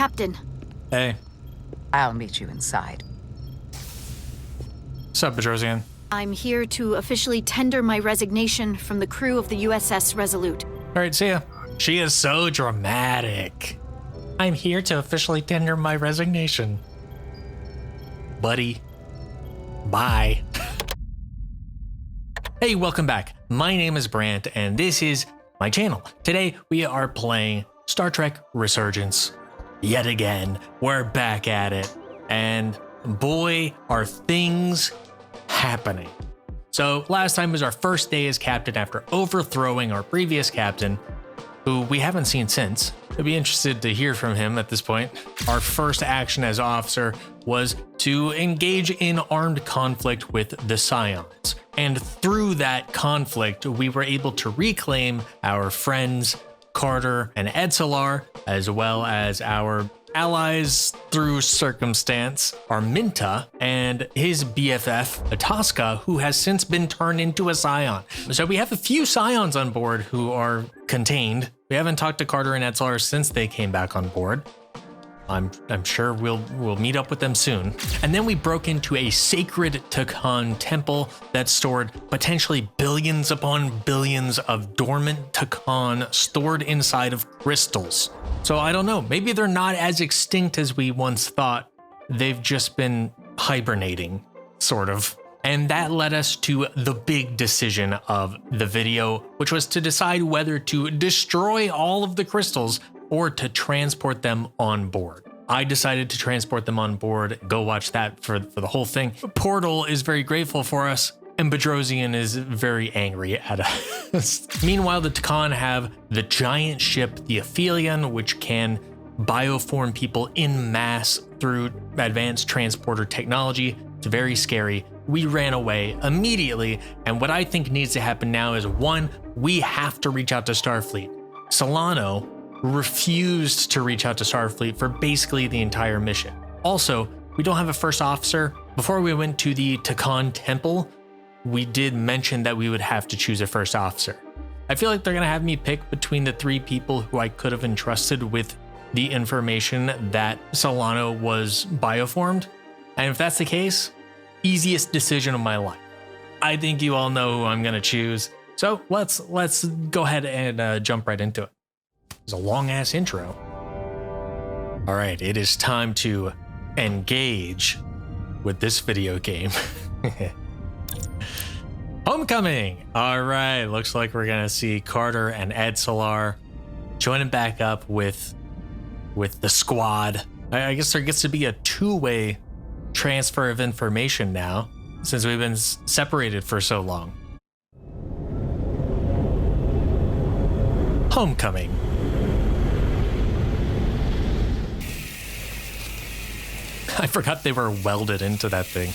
Captain. Hey. I'll meet you inside. What's up, Bedrosian? I'm here to officially tender my resignation from the crew of the USS Resolute. All right, see ya. She is so dramatic. I'm here to officially tender my resignation. Buddy. Bye. Hey, welcome back. My name is Brant, and this is my channel. Today, we are playing Star Trek Resurgence. Yet again, we're back at it. And boy, are things happening. So last time was our first day as captain after overthrowing our previous captain, who we haven't seen since. I'd be interested to hear from him at this point. Our first action as officer was to engage in armed conflict with the Scions. And through that conflict, we were able to reclaim our friends, Carter and Edsolar, as well as our allies through circumstance, Arminta, and his BFF, Ataska, who has since been turned into a Scion. So we have a few Scions on board who are contained. We haven't talked to Carter and Edsolar since they came back on board. I'm sure we'll meet up with them soon. And then we broke into a sacred Takan temple that stored potentially billions upon billions of dormant Takan stored inside of crystals. So I don't know, maybe they're not as extinct as we once thought. They've just been hibernating, sort of. And that led us to the big decision of the video, which was to decide whether to destroy all of the crystals or to transport them on board. I decided to transport them on board. Go watch that for the whole thing. Portal is very grateful for us, and Bedrosian is very angry at us. Meanwhile, the Takan have the giant ship, the Aphelion, which can bioform people in mass through advanced transporter technology. It's very scary. We ran away immediately, and what I think needs to happen now is, one, we have to reach out to Starfleet. Solano refused to reach out to Starfleet for basically the entire mission. Also, we don't have a first officer. Before we went to the Takan temple, we did mention that we would have to choose a first officer. I feel like they're gonna have me pick between the three people who I could have entrusted with the information that Solano was bioformed. And if that's the case, easiest decision of my life. I think you all know who I'm gonna choose. So let's go ahead and jump right into it. It's a long ass intro. All right, it is time to engage with this video game. Homecoming. All right, looks like we're gonna see Carter and Edsolar joining back up with the squad. I guess there gets to be a two-way transfer of information now, since we've been separated for so long. Homecoming. I forgot they were welded into that thing.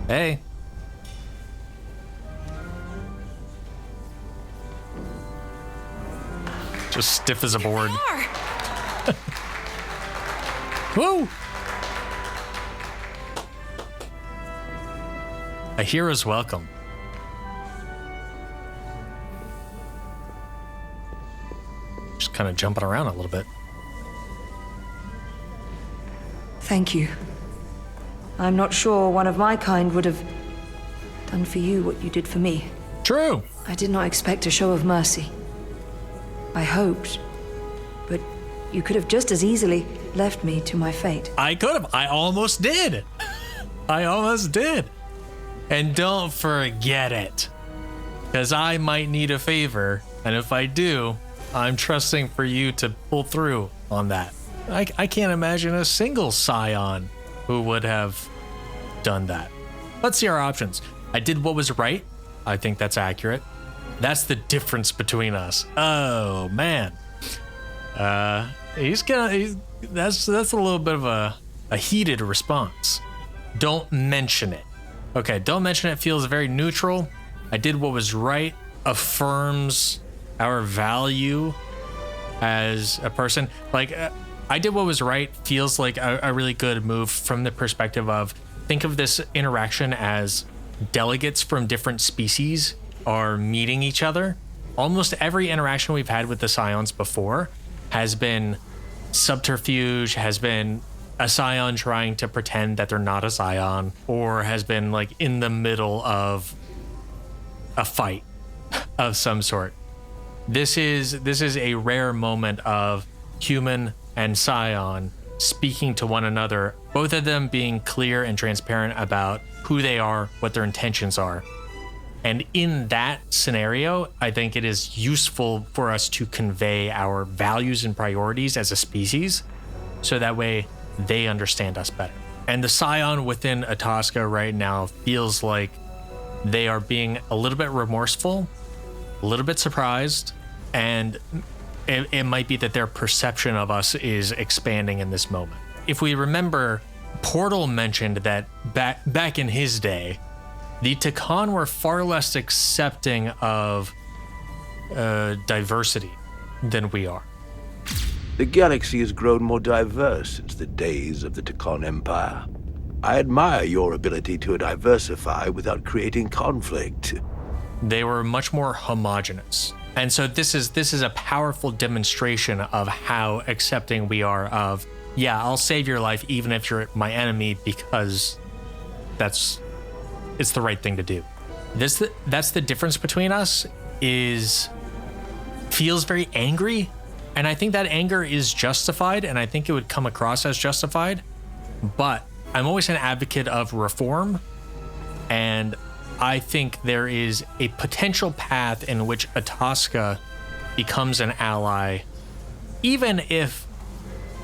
Hey. Just stiff as a board. Woo! A hero's welcome. Just kind of jumping around a little bit. Thank you. I'm not sure one of my kind would have done for you what you did for me. True. I did not expect a show of mercy. I hoped, but you could have just as easily left me to my fate. I could have. I almost did. I almost did. And don't forget it, because I might need a favor, and if I do, I'm trusting for you to pull through on that. I can't imagine a single Scion who would have done that. Let's see our options. I did what was right. I think that's accurate. That's the difference between us. Oh man. That's a little bit of a heated response. Don't mention it. Okay, don't mention it feels very neutral. I did what was right, affirms our value as a person. Like, I did what was right feels like a really good move from the perspective of, think of this interaction as delegates from different species are meeting each other almost every interaction we've had with the Scions before has been subterfuge, has been a Scion trying to pretend that they're not a Scion, or has been like in the middle of a fight of some sort. This is a rare moment of human and Scion speaking to one another, both of them being clear and transparent about who they are, what their intentions are. And in that scenario, I think it is useful for us to convey our values and priorities as a species, so that way they understand us better. And the Scion within Itasca right now feels like they are being a little bit remorseful, a little bit surprised, and it might be that their perception of us is expanding in this moment. If we remember, Portal mentioned that back in his day, the Takan were far less accepting of diversity than we are. The galaxy has grown more diverse since the days of the Takan Empire. I admire your ability to diversify without creating conflict. They were much more homogenous. And so this is a powerful demonstration of how accepting we are of, yeah, I'll save your life even if you're my enemy, because it's the right thing to do. That's the difference between us, feels very angry. And I think that anger is justified, and I think it would come across as justified. But I'm always an advocate of reform, and I think there is a potential path in which Itasca becomes an ally, even if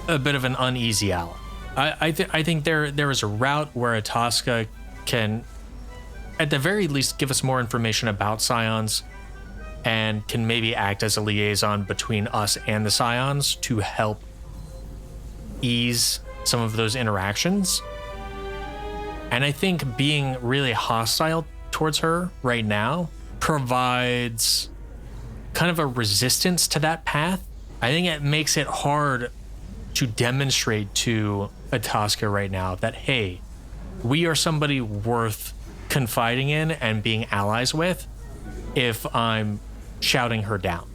a bit of an uneasy ally. I think there is a route where Itasca can, at the very least, give us more information about Scions, and can maybe act as a liaison between us and the Scions to help ease some of those interactions. And I think being really hostile towards her right now provides kind of a resistance to that path. I think it makes it hard to demonstrate to Itasca right now that, hey, we are somebody worth confiding in and being allies with if I'm shouting her down.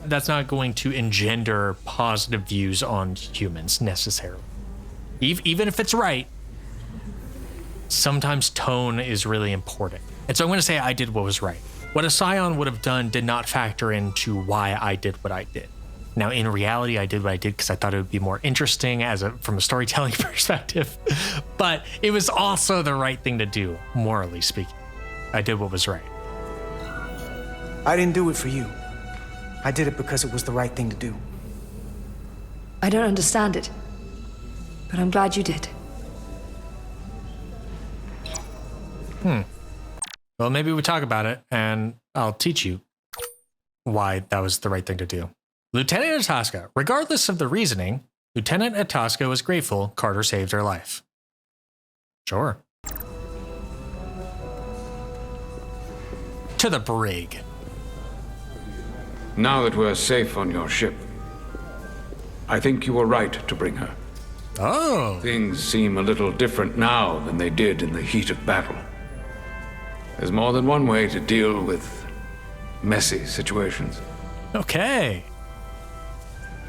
That's not going to engender positive views on humans necessarily. Even if it's right, sometimes tone is really important. And so I'm going to say I did what was right. What a Scion would have done did not factor into why I did what I did. Now, in reality, I did what I did because I thought it would be more interesting from a storytelling perspective. But it was also the right thing to do, morally speaking. I did what was right. I didn't do it for you. I did it because it was the right thing to do. I don't understand it, but I'm glad you did. Well, maybe we talk about it, and I'll teach you why that was the right thing to do. Lieutenant Itasca, regardless of the reasoning, Lieutenant Itasca was grateful Carter saved her life. Sure. To the brig. Now that we're safe on your ship, I think you were right to bring her. Oh. Things seem a little different now than they did in the heat of battle. There's more than one way to deal with messy situations. Okay.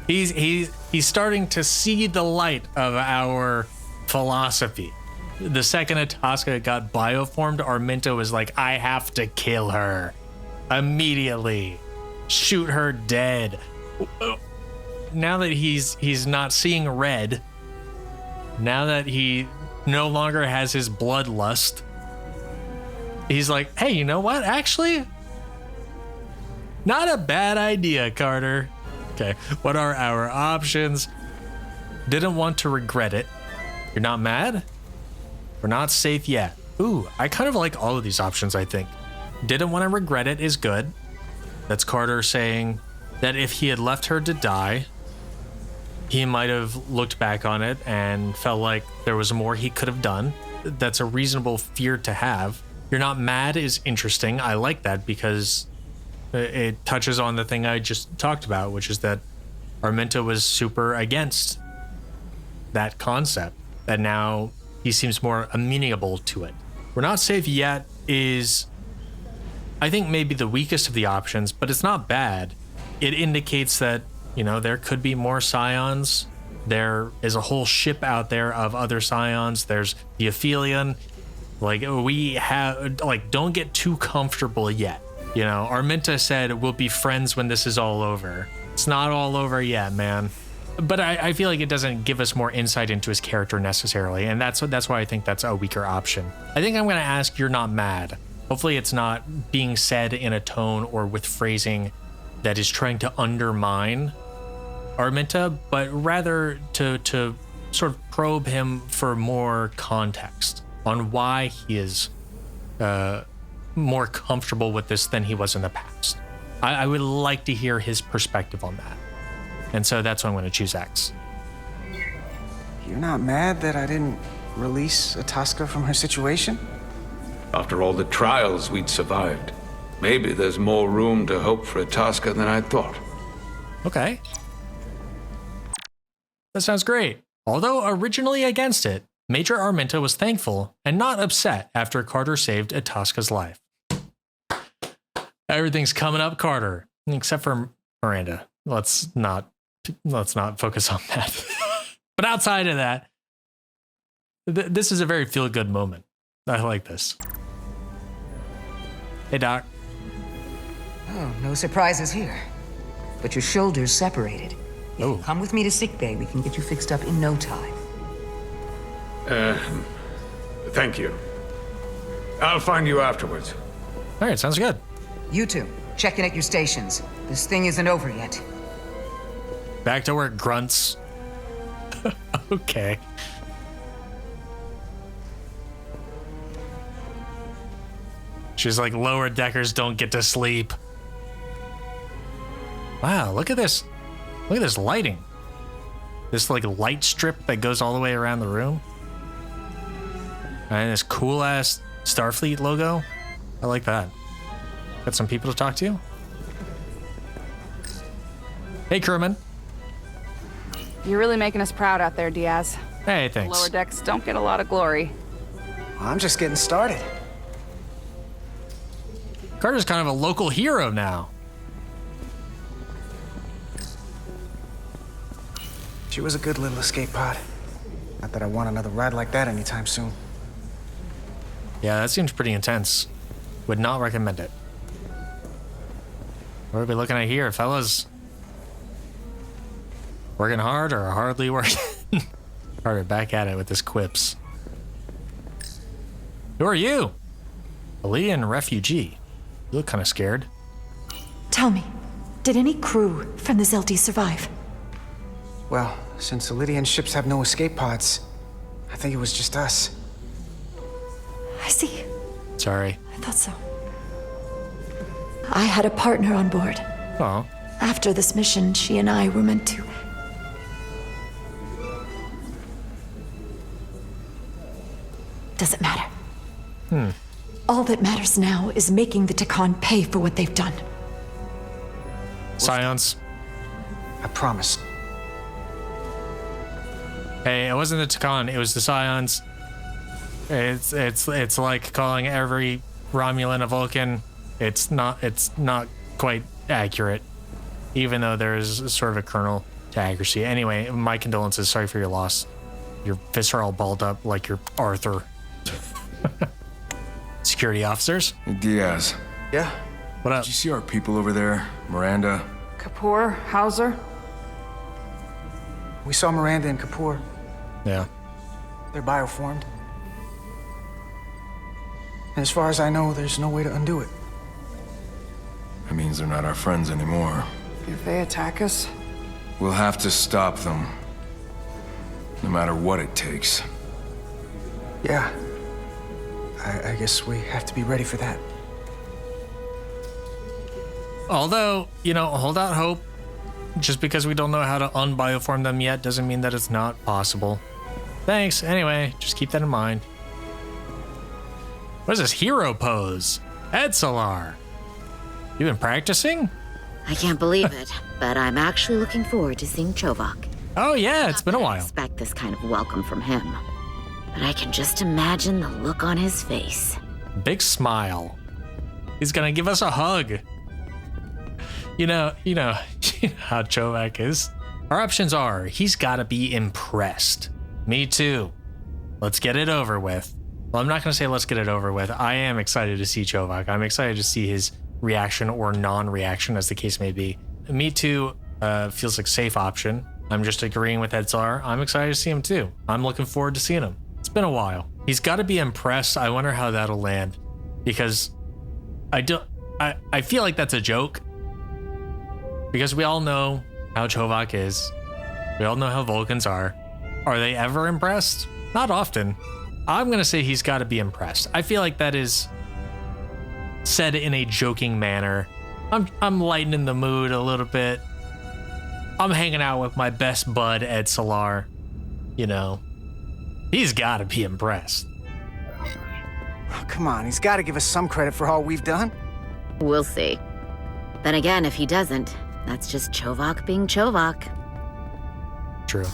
He's starting to see the light of our philosophy. The second Itasca got bioformed, Arminto was like, I have to kill her immediately. Shoot her dead. Now that he's not seeing red, now that he no longer has his bloodlust, he's like, hey, you know what? Actually, not a bad idea, Carter. Okay, what are our options? Didn't want to regret it. You're not mad? We're not safe yet. Ooh, I kind of like all of these options, I think. Didn't want to regret it is good. That's Carter saying that if he had left her to die, he might have looked back on it and felt like there was more he could have done. That's a reasonable fear to have. You're not mad is interesting. I like that because it touches on the thing I just talked about, which is that Arminto was super against that concept, that now he seems more amenable to it. We're not safe yet is, I think maybe the weakest of the options, but it's not bad. It indicates that, you know, there could be more Scions. There is a whole ship out there of other Scions. There's the Aphelion. Like, we have, like, don't get too comfortable yet. You know, Arminta said we'll be friends when this is all over. It's not all over yet, man. But I feel like it doesn't give us more insight into his character necessarily, and that's why I think that's a weaker option. I think I'm going to ask, you're not mad. Hopefully it's not being said in a tone or with phrasing that is trying to undermine Arminta, but rather to sort of probe him for more context on why he is more comfortable with this than he was in the past. I would like to hear his perspective on that. And so that's why I'm going to choose X. You're not mad that I didn't release Itasca from her situation? After all the trials we'd survived, maybe there's more room to hope for Itasca than I thought. Okay. That sounds great. Although originally against it, Major Arminta was thankful and not upset after Carter saved Itasca's life. Everything's coming up Carter, except for Miranda. Let's not focus on that. But outside of that, this is a very feel-good moment. I like this. Hey, Doc. Oh, no surprises here. But your shoulder's separated. If you come with me to sickbay, we can get you fixed up in no time. Thank you. I'll find you afterwards. All right, sounds good. You two, check in at your stations. This thing isn't over yet. Back to work, grunts. Okay. She's like, lower deckers don't get to sleep. Wow, look at this. Look at this lighting. This like light strip that goes all the way around the room. And this cool ass Starfleet logo. I like that. Got some people to talk to. Hey, crewman. You're really making us proud out there, Diaz. Hey, thanks. Lower decks don't get a lot of glory. I'm just getting started. Carter's kind of a local hero now. She was a good little escape pod. Not that I want another ride like that anytime soon. Yeah, that seems pretty intense. Would not recommend it. What are we looking at here, fellas? Working hard or hardly working? Carter, back at it with his quips. Who are you? Alien refugee. You look kind of scared. Tell me, did any crew from the Zelti survive? Well, since the Lydian ships have no escape pods, I think it was just us. I see. Sorry. I thought so. I had a partner on board. Oh. After this mission, she and I were meant to... Doesn't matter. All that matters now is making the Takan pay for what they've done. Scions. I promise. Hey, it wasn't the Takan, it was the Scions. It's like calling every Romulan a Vulcan. It's not quite accurate, even though there's sort of a kernel to accuracy. Anyway, my condolences. Sorry for your loss. Your fists are all balled up like you're Arthur. Security officers. Diaz. Yeah? What up? Did you see our people over there? Miranda? Kapoor, Hauser? We saw Miranda and Kapoor. Yeah. They're bioformed. And as far as I know, there's no way to undo it. That means they're not our friends anymore. If they attack us? We'll have to stop them. No matter what it takes. Yeah. I guess we have to be ready for that. Although, you know, hold out hope. Just because we don't know how to unbioform them yet doesn't mean that it's not possible. Thanks. Anyway, just keep that in mind. What is this hero pose? Edsolar. You been practicing? I can't believe it, but I'm actually looking forward to seeing Chovak. Oh yeah, it's been a while. I expect this kind of welcome from him, but I can just imagine the look on his face. Big smile. He's gonna give us a hug. You know how Chovak is. Our options are, he's gotta be impressed. Me too. Let's get it over with. Well, I'm not gonna say let's get it over with. I am excited to see Chovak. I'm excited to see his reaction or non-reaction, as the case may be. Me too feels like safe option. I'm just agreeing with Edzar. I'm excited to see him too. I'm looking forward to seeing him. It's been a while. He's got to be impressed. I wonder how that'll land, because I feel like that's a joke, because we all know how Chovak is. We all know how Vulcans are. Are they ever impressed? Not often. I'm gonna say he's got to be impressed. I feel like that is said in a joking manner. I'm lightening the mood a little bit. I'm hanging out with my best bud, Ed Salar. You know, he's got to be impressed. Oh, come on, he's got to give us some credit for all we've done. We'll see. Then again, if he doesn't, that's just Chovak being Chovak. True.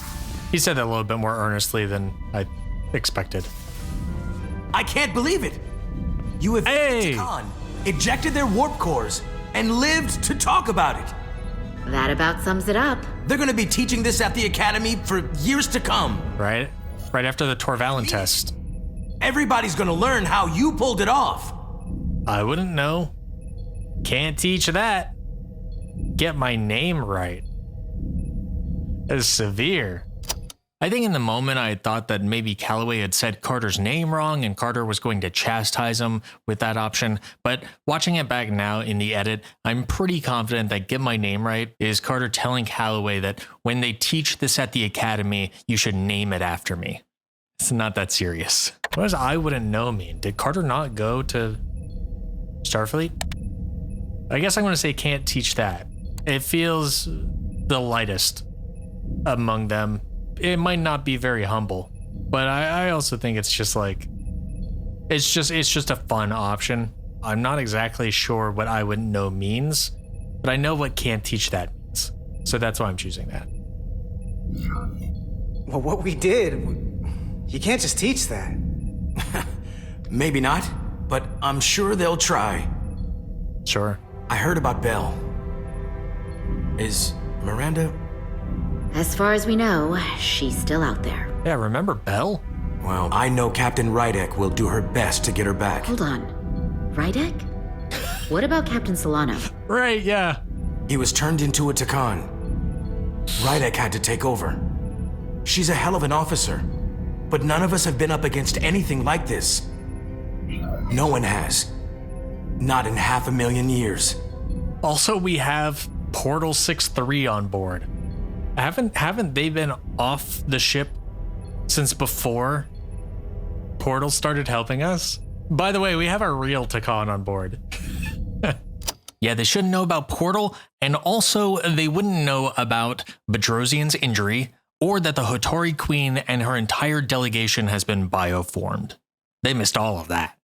He said that a little bit more earnestly than I expected. I can't believe it. You have ejected their warp cores and lived to talk about it. That about sums it up. They're going to be teaching this at the Academy for years to come. Right after the Torvalen test. Everybody's going to learn how you pulled it off. I wouldn't know. Can't teach that. Get my name right. That's severe. I think in the moment I had thought that maybe Calloway had said Carter's name wrong and Carter was going to chastise him with that option. But watching it back now in the edit, I'm pretty confident that get my name right is Carter telling Calloway that when they teach this at the Academy, you should name it after me. It's not that serious. What does I wouldn't know mean? Did Carter not go to Starfleet? I guess I'm going to say can't teach that. It feels the lightest among them. It might not be very humble, but I also think it's just like, it's just a fun option. I'm not exactly sure what I wouldn't know means, but I know what can't teach that means. So that's why I'm choosing that. Well, what we did, you can't just teach that. Maybe not, but I'm sure they'll try. Sure. I heard about Belle. Is Miranda? As far as we know, she's still out there. Yeah, remember Belle? Well, I know Captain Rydek will do her best to get her back. Hold on. Rydek? What about Captain Solano? Right, yeah. He was turned into a Takan. Rydek had to take over. She's a hell of an officer, but none of us have been up against anything like this. No one has. Not in 500,000 years. Also, we have Portal 6-3 on board. Haven't they been off the ship since before Portal started helping us? By the way, we have our real Takan on board. Yeah, they shouldn't know about Portal, and also they wouldn't know about Bedrosian's injury, or that the Hotori Queen and her entire delegation has been bioformed. They missed all of that.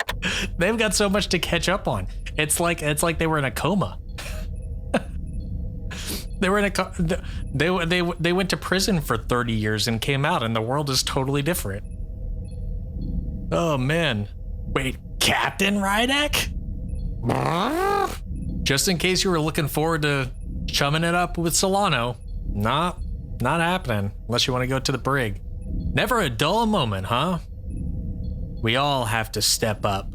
They've got so much to catch up on. It's like they were in a coma. They were in a they went to prison for 30 years and came out, and the world is totally different. Oh man. Wait, Captain Rydek? Just in case you were looking forward to chumming it up with Solano. Not happening unless you want to go to the brig. Never a dull moment, huh? We all have to step up.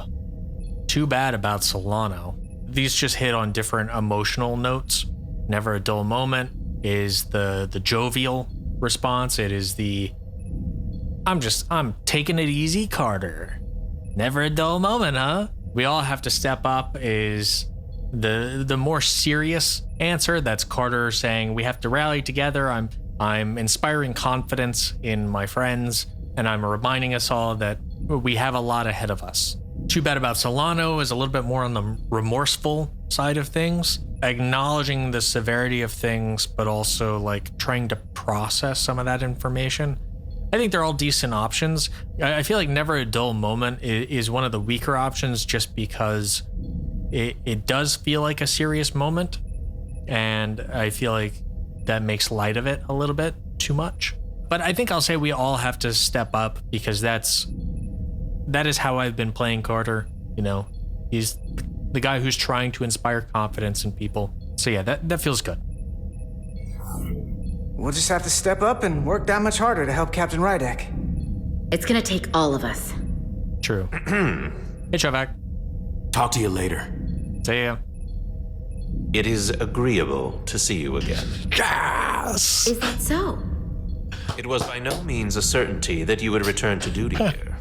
Too bad about Solano. These just hit on different emotional notes. Never a dull moment is the jovial response. It is the I'm taking it easy, Carter. Never a dull moment, huh? We all have to step up is the more serious answer. That's Carter saying we have to rally together. I'm inspiring confidence in my friends, and I'm reminding us all that we have a lot ahead of us. Too bad about Solano is a little bit more on the remorseful side of things, acknowledging the severity of things, but also like trying to process some of that information. I think they're all decent options. I feel like Never a Dull Moment is one of the weaker options just because it does feel like a serious moment, and I feel like that makes light of it a little bit too much. But I think I'll say we all have to step up because that is how I've been playing Carter. You know, he's the guy who's trying to inspire confidence in people. So yeah, that feels good. We'll just have to step up and work that much harder to help Captain Rydek. It's gonna take all of us. True. Hey, Chovak. Talk to you later. See ya. It is agreeable to see you again. Yes! Is that so? It was by no means a certainty that you would return to duty here.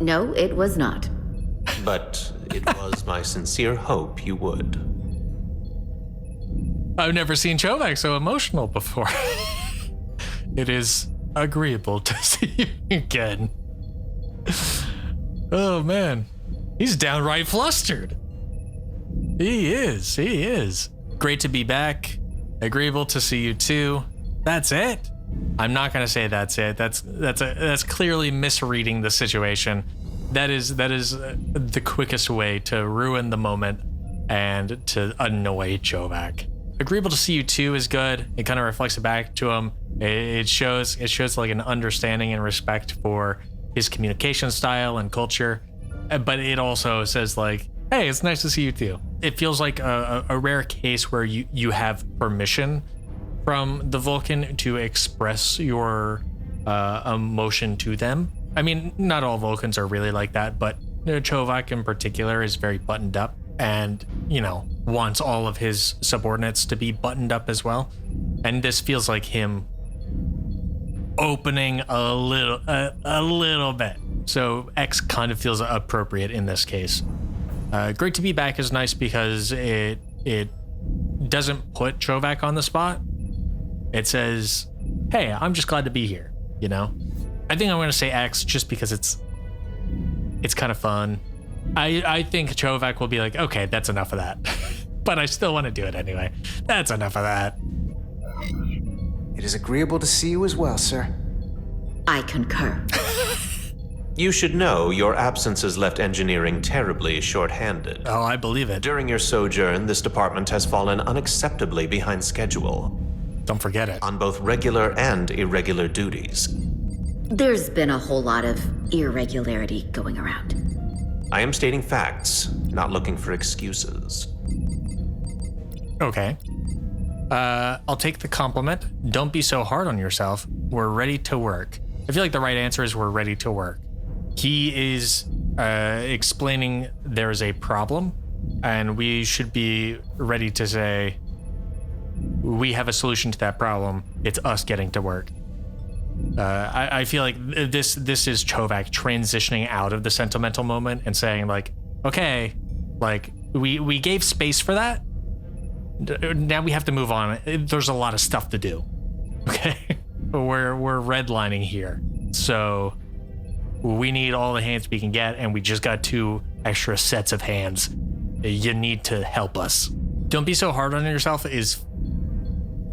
No, it was not. But it was my sincere hope you would. I've never seen Chovak so emotional before. It is agreeable to see you again. Oh man, he's downright flustered. He is. Great to be back. Agreeable to see you too. That's it. I'm not gonna say that's it. That's clearly misreading the situation. That is the quickest way to ruin the moment and to annoy Chovak. Agreeable to see you too is good. It kind of reflects it back to him. It shows like an understanding and respect for his communication style and culture, but it also says like, hey, it's nice to see you too. It feels like a rare case where you have permission from the Vulcan to express your emotion to them. I mean, not all Vulcans are really like that, but Chovak in particular is very buttoned up and, wants all of his subordinates to be buttoned up as well. And this feels like him opening a little bit. So X kind of feels appropriate in this case. Great to be back is nice because it doesn't put Chovak on the spot. It says, hey, I'm just glad to be here, I think I'm going to say X just because it's kind of fun. I think Chovak will be like, okay, that's enough of that. But I still want to do it anyway. That's enough of that. It is agreeable to see you as well, sir. I concur. You should know your absence has left engineering terribly short-handed. Oh, I believe it. During your sojourn, this department has fallen unacceptably behind schedule. Don't forget it. On both regular and irregular duties. There's been a whole lot of irregularity going around. I am stating facts, not looking for excuses. Okay. I'll take the compliment. Don't be so hard on yourself. We're ready to work. I feel like the right answer is we're ready to work. He is explaining there's a problem, and we should be ready to say, we have a solution to that problem. It's us getting to work. I feel like this is Chovak transitioning out of the sentimental moment and saying like, okay, like we gave space for that. Now we have to move on. There's a lot of stuff to do. Okay, we're redlining here, so we need all the hands we can get, and we just got 2 extra sets of hands. You need to help us. Don't be so hard on yourself is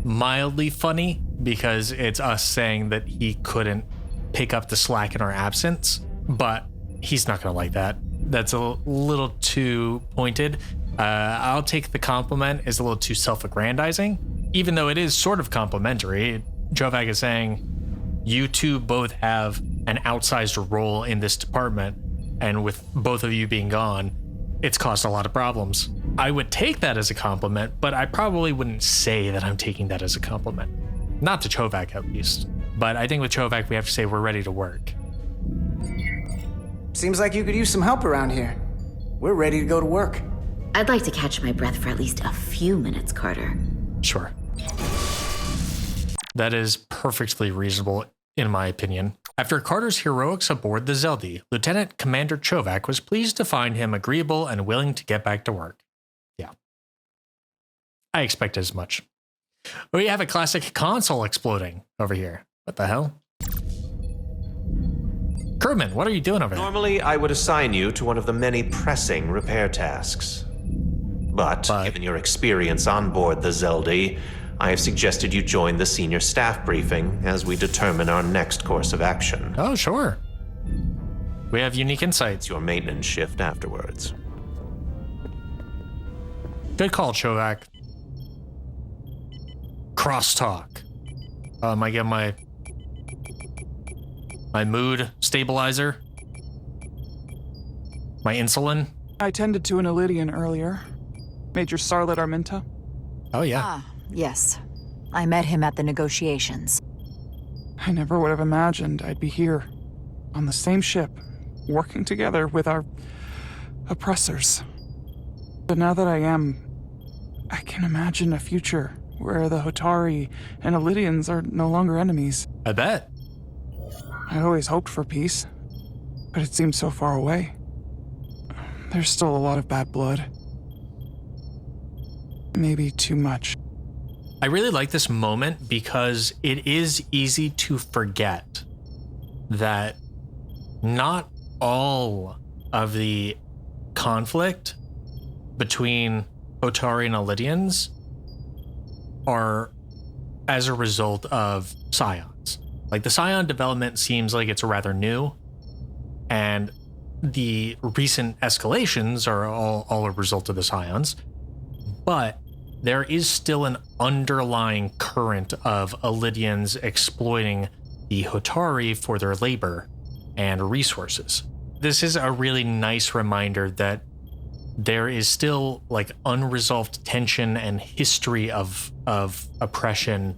mildly funny because it's us saying that he couldn't pick up the slack in our absence, but he's not gonna like that. That's a little too pointed. I'll take the compliment as a little too self-aggrandizing, even though it is sort of complimentary. Chovak is saying, you two both have an outsized role in this department, and with both of you being gone, it's caused a lot of problems. I would take that as a compliment, but I probably wouldn't say that I'm taking that as a compliment. Not to Chovak, at least. But I think with Chovak, we have to say we're ready to work. Seems like you could use some help around here. We're ready to go to work. I'd like to catch my breath for at least a few minutes, Carter. Sure. That is perfectly reasonable, in my opinion. After Carter's heroics aboard the Zeldy, Lieutenant Commander Chovak was pleased to find him agreeable and willing to get back to work. Yeah. I expected as much. We have a classic console exploding over here. What the hell? Crewman, what are you doing over there? Normally, I would assign you to one of the many pressing repair tasks. But given your experience on board the Zeldy, I have suggested you join the senior staff briefing as we determine our next course of action. Oh, sure. We have unique insights. It's your maintenance shift afterwards. Good call, Chovak. Crosstalk. I get my mood stabilizer, my insulin. I tended to an Elydian earlier. Major Starlet Arminta. Oh, yeah. Ah, yes. I met him at the negotiations. I never would have imagined I'd be here, on the same ship, working together with our oppressors. But now that I am, I can imagine a future where the Hotari and Elydians are no longer enemies. I bet. I'd always hoped for peace, but it seems so far away. There's still a lot of bad blood. Maybe too much. I really like this moment because it is easy to forget that not all of the conflict between Hotari and Elydians are as a result of Scions. Like, the Scion development seems like it's rather new, and the recent escalations are all a result of the Scions, but there is still an underlying current of Elydians exploiting the Hotari for their labor and resources. This is a really nice reminder that there is still like unresolved tension and history of oppression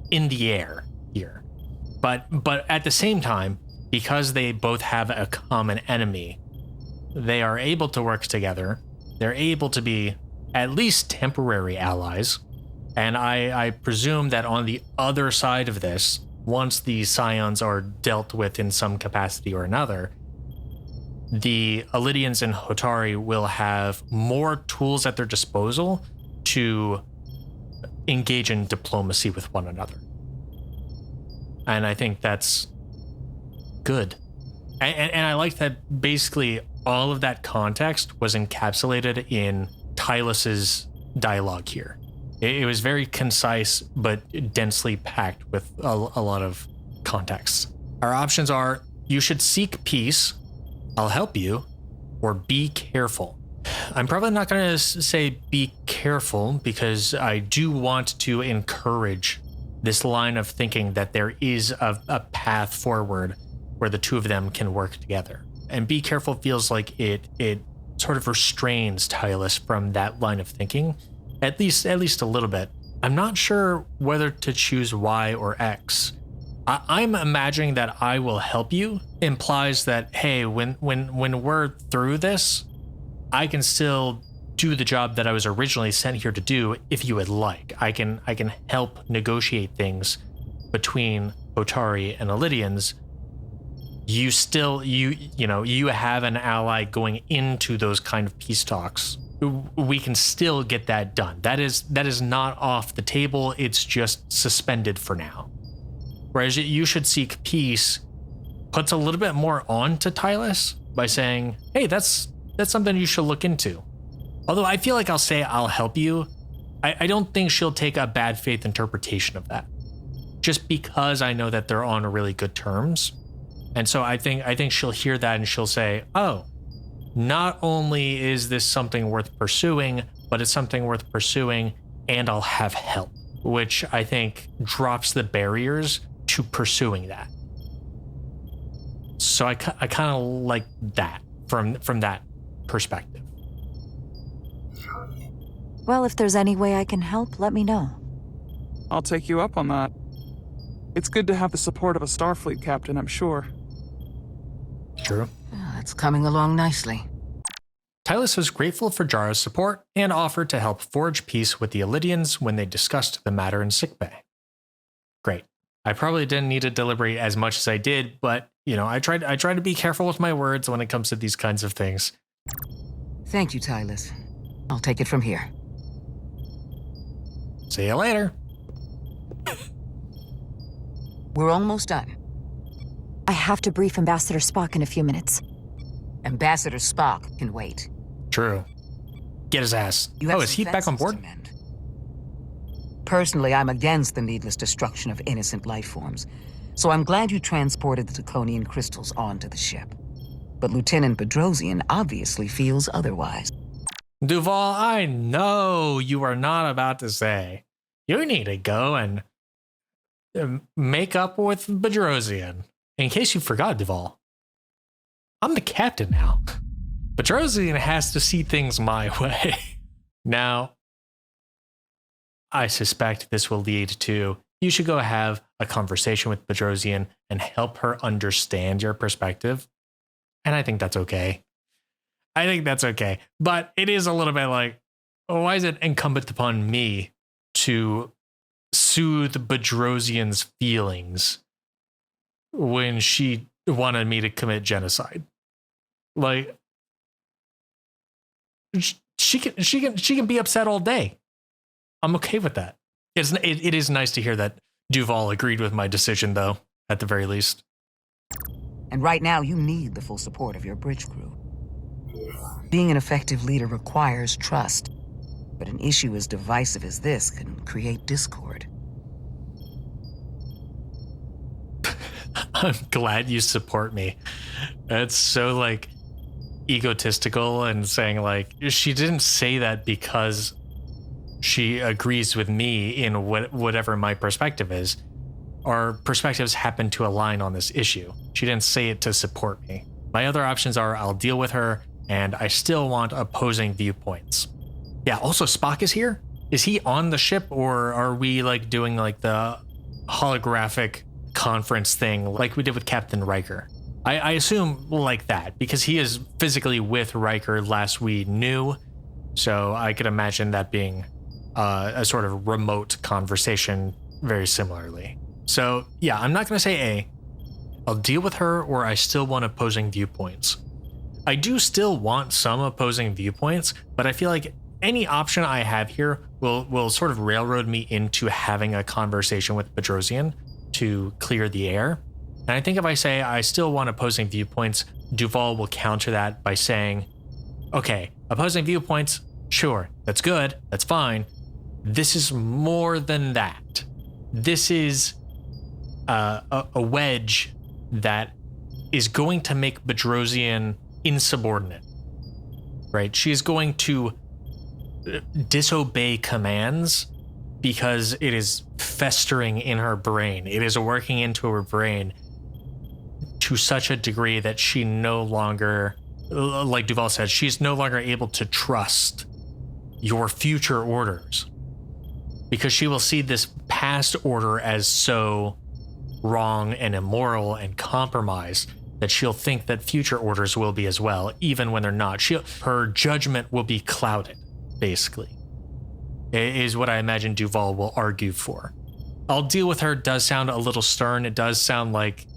in the air here. But at the same time, because they both have a common enemy, they are able to work together. They're able to be at least temporary allies. And I presume that on the other side of this, once the Scions are dealt with in some capacity or another, the Elydians and Hotari will have more tools at their disposal to engage in diplomacy with one another. And I think that's good. And I like that basically all of that context was encapsulated in Tylus's dialogue here. It was very concise, but densely packed with a lot of context. Our options are: you should seek peace, I'll help you, or be careful. I'm probably not going to say be careful because I do want to encourage this line of thinking that there is a path forward where the two of them can work together. And be careful feels like it sort of restrains Tylus from that line of thinking, at least a little bit. I'm not sure whether to choose Y or X. I'm imagining that I will help you implies that, hey, when we're through this, I can still do the job that I was originally sent here to do if you would like. I can help negotiate things between Hotari and Elydians. You have an ally going into those kind of peace talks. We can still get that done. That is not off the table. It's just suspended for now. Whereas you should seek peace puts a little bit more on to Tylus by saying, hey, that's something you should look into. Although I feel like I'll say I'll help you. I don't think she'll take a bad faith interpretation of that, just because I know that they're on really good terms. And so I think she'll hear that and she'll say, oh, not only is this something worth pursuing, but it's something worth pursuing and I'll have help, which I think drops the barriers to pursuing that. So I kind of like that from that perspective. Well, if there's any way I can help, let me know. I'll take you up on that. It's good to have the support of a Starfleet captain, I'm sure. True. It's coming along nicely. Tylus was grateful for Jara's support and offered to help forge peace with the Elydians when they discussed the matter in sickbay. Great. I probably didn't need to deliberate as much as I did, but I try to be careful with my words when it comes to these kinds of things. Thank you, Tylus. I'll take it from here. See you later. We're almost done. I have to brief Ambassador Spock in a few minutes. Ambassador Spock can wait. True. Get his ass. Oh, is he back on board? Personally, I'm against the needless destruction of innocent life forms, so I'm glad you transported the Draconian crystals onto the ship. But Lieutenant Bedrosian obviously feels otherwise. Duval, I know you are not about to say you need to go and make up with Bedrosian. In case you forgot, Duval, I'm the captain now. Bedrosian has to see things my way. Now, I suspect this will lead to you should go have a conversation with Bedrosian and help her understand your perspective. And I think that's okay. I think that's okay. But it is a little bit like, why is it incumbent upon me to soothe Bedrosian's feelings when she wanted me to commit genocide? Like, she can be upset all day. I'm okay with that. It is nice to hear that Duval agreed with my decision, though, at the very least. And right now, you need the full support of your bridge crew. Being an effective leader requires trust, but an issue as divisive as this can create discord. I'm glad you support me. That's so, like, egotistical and saying, like, she didn't say that because she agrees with me in whatever my perspective is. Our perspectives happen to align on this issue. She didn't say it to support me. My other options are I'll deal with her, and I still want opposing viewpoints. Yeah, also Spock is here? Is he on the ship, or are we like doing like the holographic conference thing like we did with Captain Riker? I assume like that, because he is physically with Riker last we knew, so I could imagine that being a sort of remote conversation very similarly. So yeah, I'm not going to say A. I'll deal with her, or I still want opposing viewpoints. I do still want some opposing viewpoints, but I feel like any option I have here will sort of railroad me into having a conversation with Bedrosian to clear the air. And I think if I say I still want opposing viewpoints, Duval will counter that by saying, okay, opposing viewpoints, sure, that's good, that's fine. This is more than that. This is a wedge that is going to make Bedrosian insubordinate, right? She is going to disobey commands because it is festering in her brain. It is working into her brain to such a degree that she no longer, like Duval said, she's no longer able to trust your future orders, because she will see this past order as so wrong and immoral and compromised that she'll think that future orders will be as well, even when they're not. Her judgment will be clouded, basically, is what I imagine Duval will argue for. I'll deal with her does sound a little stern. It does sound like,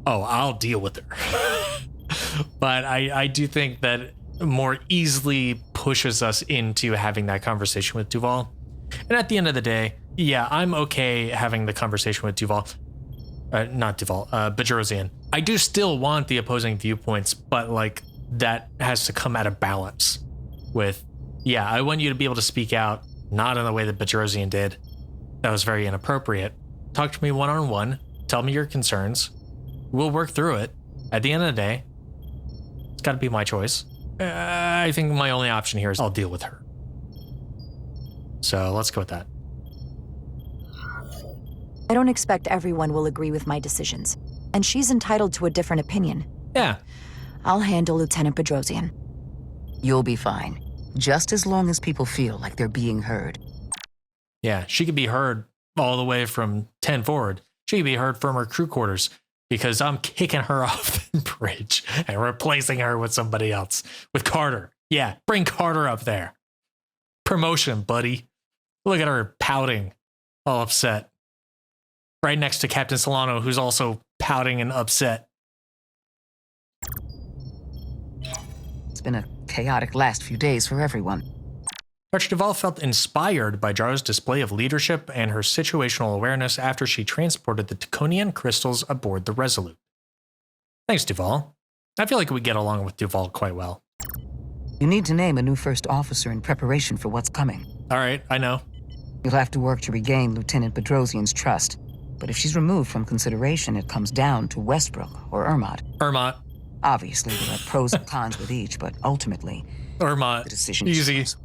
oh, I'll deal with her. But I do think that more easily pushes us into having that conversation with Duval. And at the end of the day, yeah, I'm okay having the conversation with Duval. Bedrosian. I do still want the opposing viewpoints, but like that has to come at a balance with, yeah, I want you to be able to speak out, not in the way that Bedrosian did. That was very inappropriate. Talk to me one-on-one. Tell me your concerns. We'll work through it. At the end of the day, it's got to be my choice. I think my only option here is I'll deal with her. So let's go with that. I don't expect everyone will agree with my decisions, and she's entitled to a different opinion. Yeah. I'll handle Lieutenant Bedrosian. You'll be fine, just as long as people feel like they're being heard. Yeah, she could be heard all the way from 10 forward. She could be heard from her crew quarters, because I'm kicking her off the bridge and replacing her with somebody else. With Carter. Yeah, bring Carter up there. Promotion, buddy. Look at her pouting, all upset. Right next to Captain Solano, who's also pouting and upset. It's been a chaotic last few days for everyone. Arch Duval felt inspired by Jar's display of leadership and her situational awareness after she transported the Taconian crystals aboard the Resolute. Thanks, Duval. I feel like we get along with Duval quite well. You need to name a new first officer in preparation for what's coming. All right, I know. You'll have to work to regain Lieutenant Bedrosian's trust. But if she's removed from consideration, it comes down to Westbrook or Ermot. Ermot. Obviously, there are pros and cons with each, but ultimately, Ermot. The decision Easy. is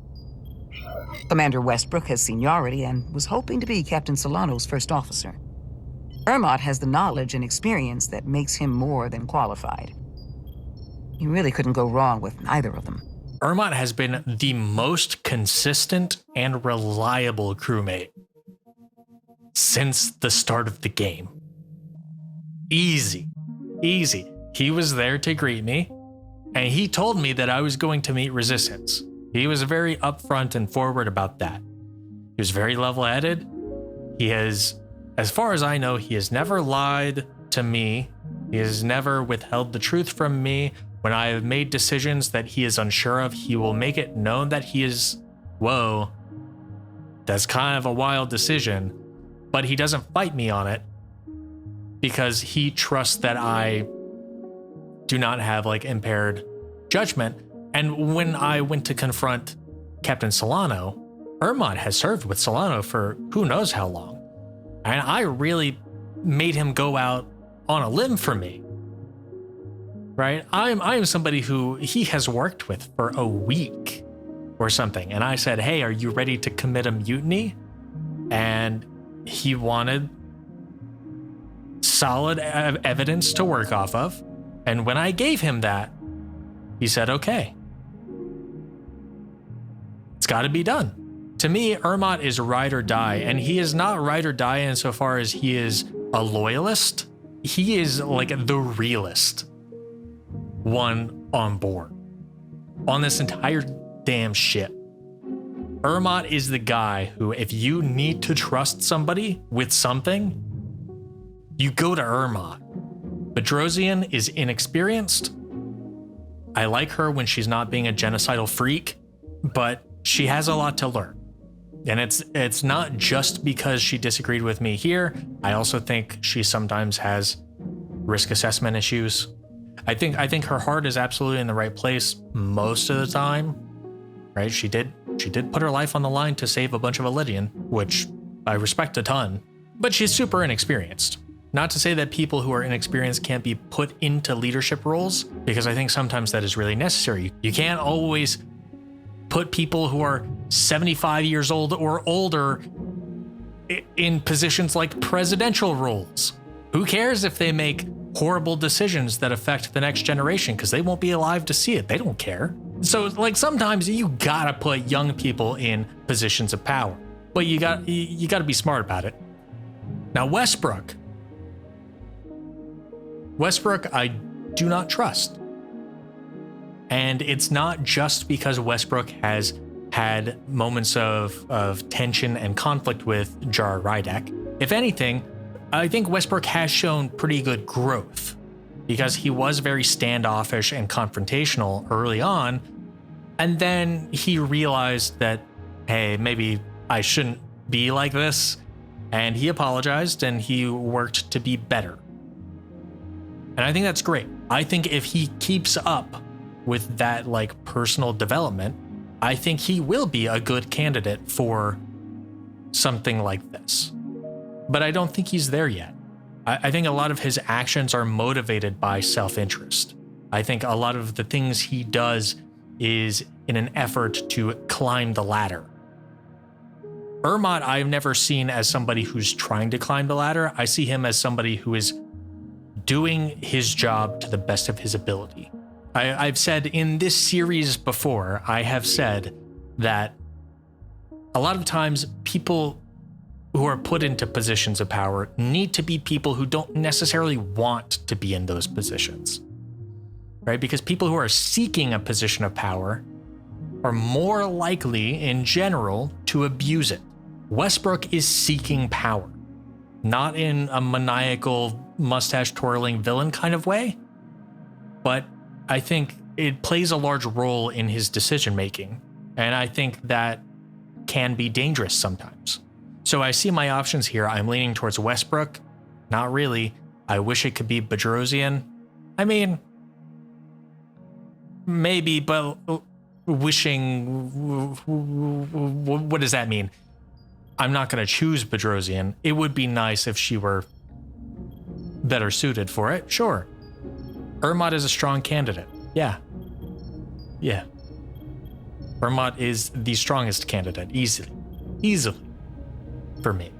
Commander Westbrook has seniority and was hoping to be Captain Solano's first officer. Ermot has the knowledge and experience that makes him more than qualified. You really couldn't go wrong with either of them. Ermot has been the most consistent and reliable crewmate since the start of the game. Easy. He was there to greet me, and he told me that I was going to meet Resistance. He was very upfront and forward about that. He was very level-headed. He has, as far as I know, he has never lied to me. He has never withheld the truth from me. When I have made decisions that he is unsure of, he will make it known that he is, whoa, that's kind of a wild decision, but he doesn't fight me on it because he trusts that I do not have like impaired judgment. And when I went to confront Captain Solano, Ermot has served with Solano for who knows how long. And I really made him go out on a limb for me. Right? I am somebody who he has worked with for a week or something. And I said, hey, are you ready to commit a mutiny? And he wanted solid evidence to work off of. And when I gave him that, he said, okay. It's got to be done. To me, Ermot is ride or die, and he is not ride or die insofar as he is a loyalist. He is like the realist one on board on this entire damn ship. Ermot is the guy who, if you need to trust somebody with something, you go to Ermot. Bedrosian is inexperienced. I like her when she's not being a genocidal freak, but she has a lot to learn. And it's not just because she disagreed with me here. I also think she sometimes has risk assessment issues. I think her heart is absolutely in the right place most of the time. Right? She did put her life on the line to save a bunch of Elydian, which I respect a ton. But she's super inexperienced. Not to say that people who are inexperienced can't be put into leadership roles, because I think sometimes that is really necessary. You can't always put people who are 75 years old or older in positions like presidential roles. Who cares if they make horrible decisions that affect the next generation, because they won't be alive to see it. They don't care. So like sometimes you gotta put young people in positions of power, but you gotta be smart about it. Now Westbrook, I do not trust. And it's not just because Westbrook has had moments of tension and conflict with Jar Rydek. If anything, I think Westbrook has shown pretty good growth, because he was very standoffish and confrontational early on, and then he realized that, hey, maybe I shouldn't be like this, and he apologized and he worked to be better. And I think that's great. I think if he keeps up with that like personal development, I think he will be a good candidate for something like this. But I don't think he's there yet. I think a lot of his actions are motivated by self-interest. I think a lot of the things he does is in an effort to climb the ladder. Ermot, I've never seen as somebody who's trying to climb the ladder. I see him as somebody who is doing his job to the best of his ability. I've said in this series before, I have said that a lot of times people who are put into positions of power need to be people who don't necessarily want to be in those positions, right? Because people who are seeking a position of power are more likely in general to abuse it. Westbrook is seeking power, not in a maniacal, mustache-twirling villain kind of way, but I think it plays a large role in his decision-making, and I think that can be dangerous sometimes. So I see my options here. I'm leaning towards Westbrook. Not really. I wish it could be Bedrosian. I mean, maybe, but wishing, what does that mean? I'm not going to choose Bedrosian. It would be nice if she were better suited for it. Sure. Ermot is a strong candidate. Yeah. Ermot is the strongest candidate, easily. For me.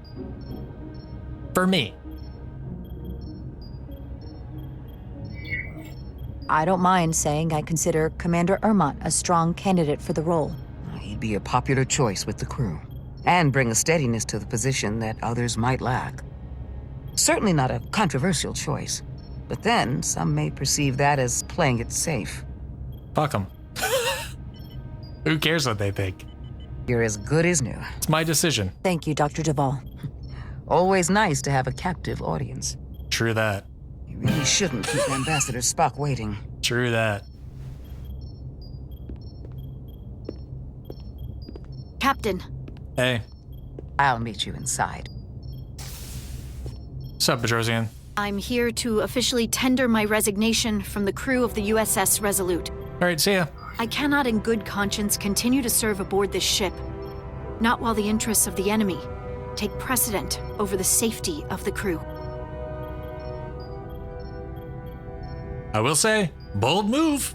I don't mind saying I consider Commander Ermont a strong candidate for the role. He'd be a popular choice with the crew, and bring a steadiness to the position that others might lack. Certainly not a controversial choice, but then some may perceive that as playing it safe. Fuck them. Who cares what they think? You're as good as new. It's my decision. Thank you, Dr. Duvall. Always nice to have a captive audience. True that. You really shouldn't keep Ambassador Spock waiting. True that. Captain. Hey. I'll meet you inside. What's up, Bedrosian? I'm here to officially tender my resignation from the crew of the USS Resolute. All right, see ya. I cannot in good conscience continue to serve aboard this ship. Not while the interests of the enemy take precedent over the safety of the crew. I will say, bold move.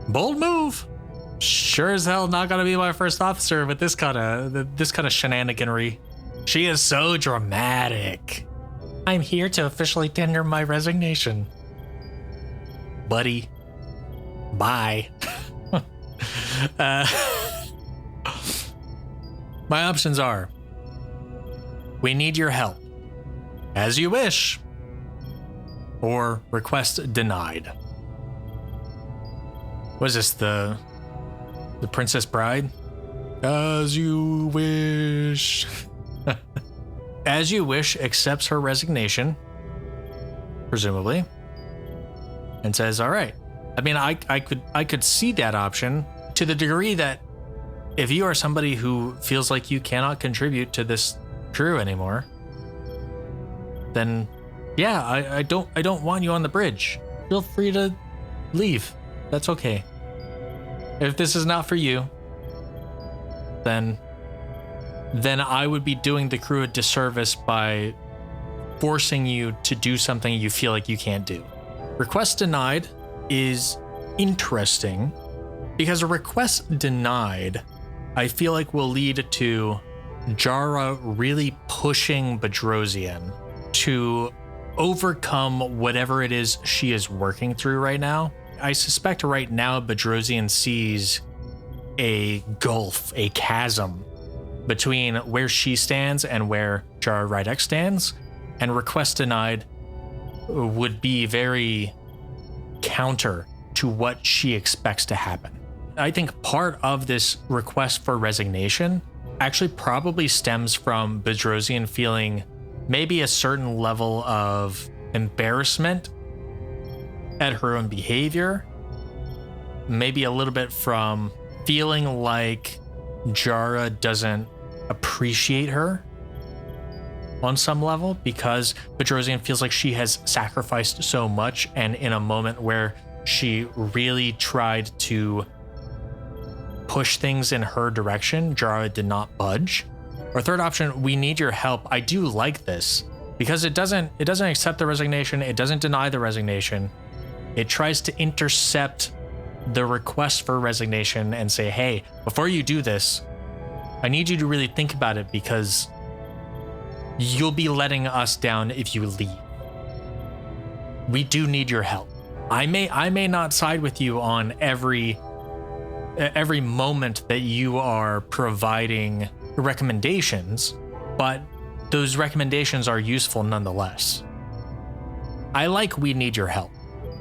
Bold move. Sure as hell not gonna be my first officer with this kind of shenaniganry. She is so dramatic. I'm here to officially tender my resignation. Buddy. Bye. My options are: we need your help. As you wish. Or request denied. What is this, the Princess Bride? As you wish. As you wish accepts her resignation, presumably, and says, all right. I mean, I could see that option to the degree that if you are somebody who feels like you cannot contribute to this crew anymore, then yeah, I don't want you on the bridge. Feel free to leave. That's okay. If this is not for you, then I would be doing the crew a disservice by forcing you to do something you feel like you can't do. Request denied is interesting because a request denied, I feel like, will lead to Jara really pushing Bedrosian to overcome whatever it is she is working through right now. I suspect right now Bedrosian sees a gulf, a chasm between where she stands and where Jara Rydek stands, and request denied would be very counter to what she expects to happen. I think part of this request for resignation actually probably stems from Bedrosian feeling maybe a certain level of embarrassment at her own behavior, maybe a little bit from feeling like Jara doesn't appreciate her on some level because Bedrosian feels like she has sacrificed so much, and in a moment where she really tried to push things in her direction, Jara did not budge. Or third option, we need your help. I do like this because it doesn't accept the resignation, it doesn't deny the resignation. It tries to intercept the request for resignation and say, hey, before you do this, I need you to really think about it because you'll be letting us down if you leave. We do need your help. I may not side with you on every moment that you are providing recommendations, but those recommendations are useful nonetheless. I like we need your help.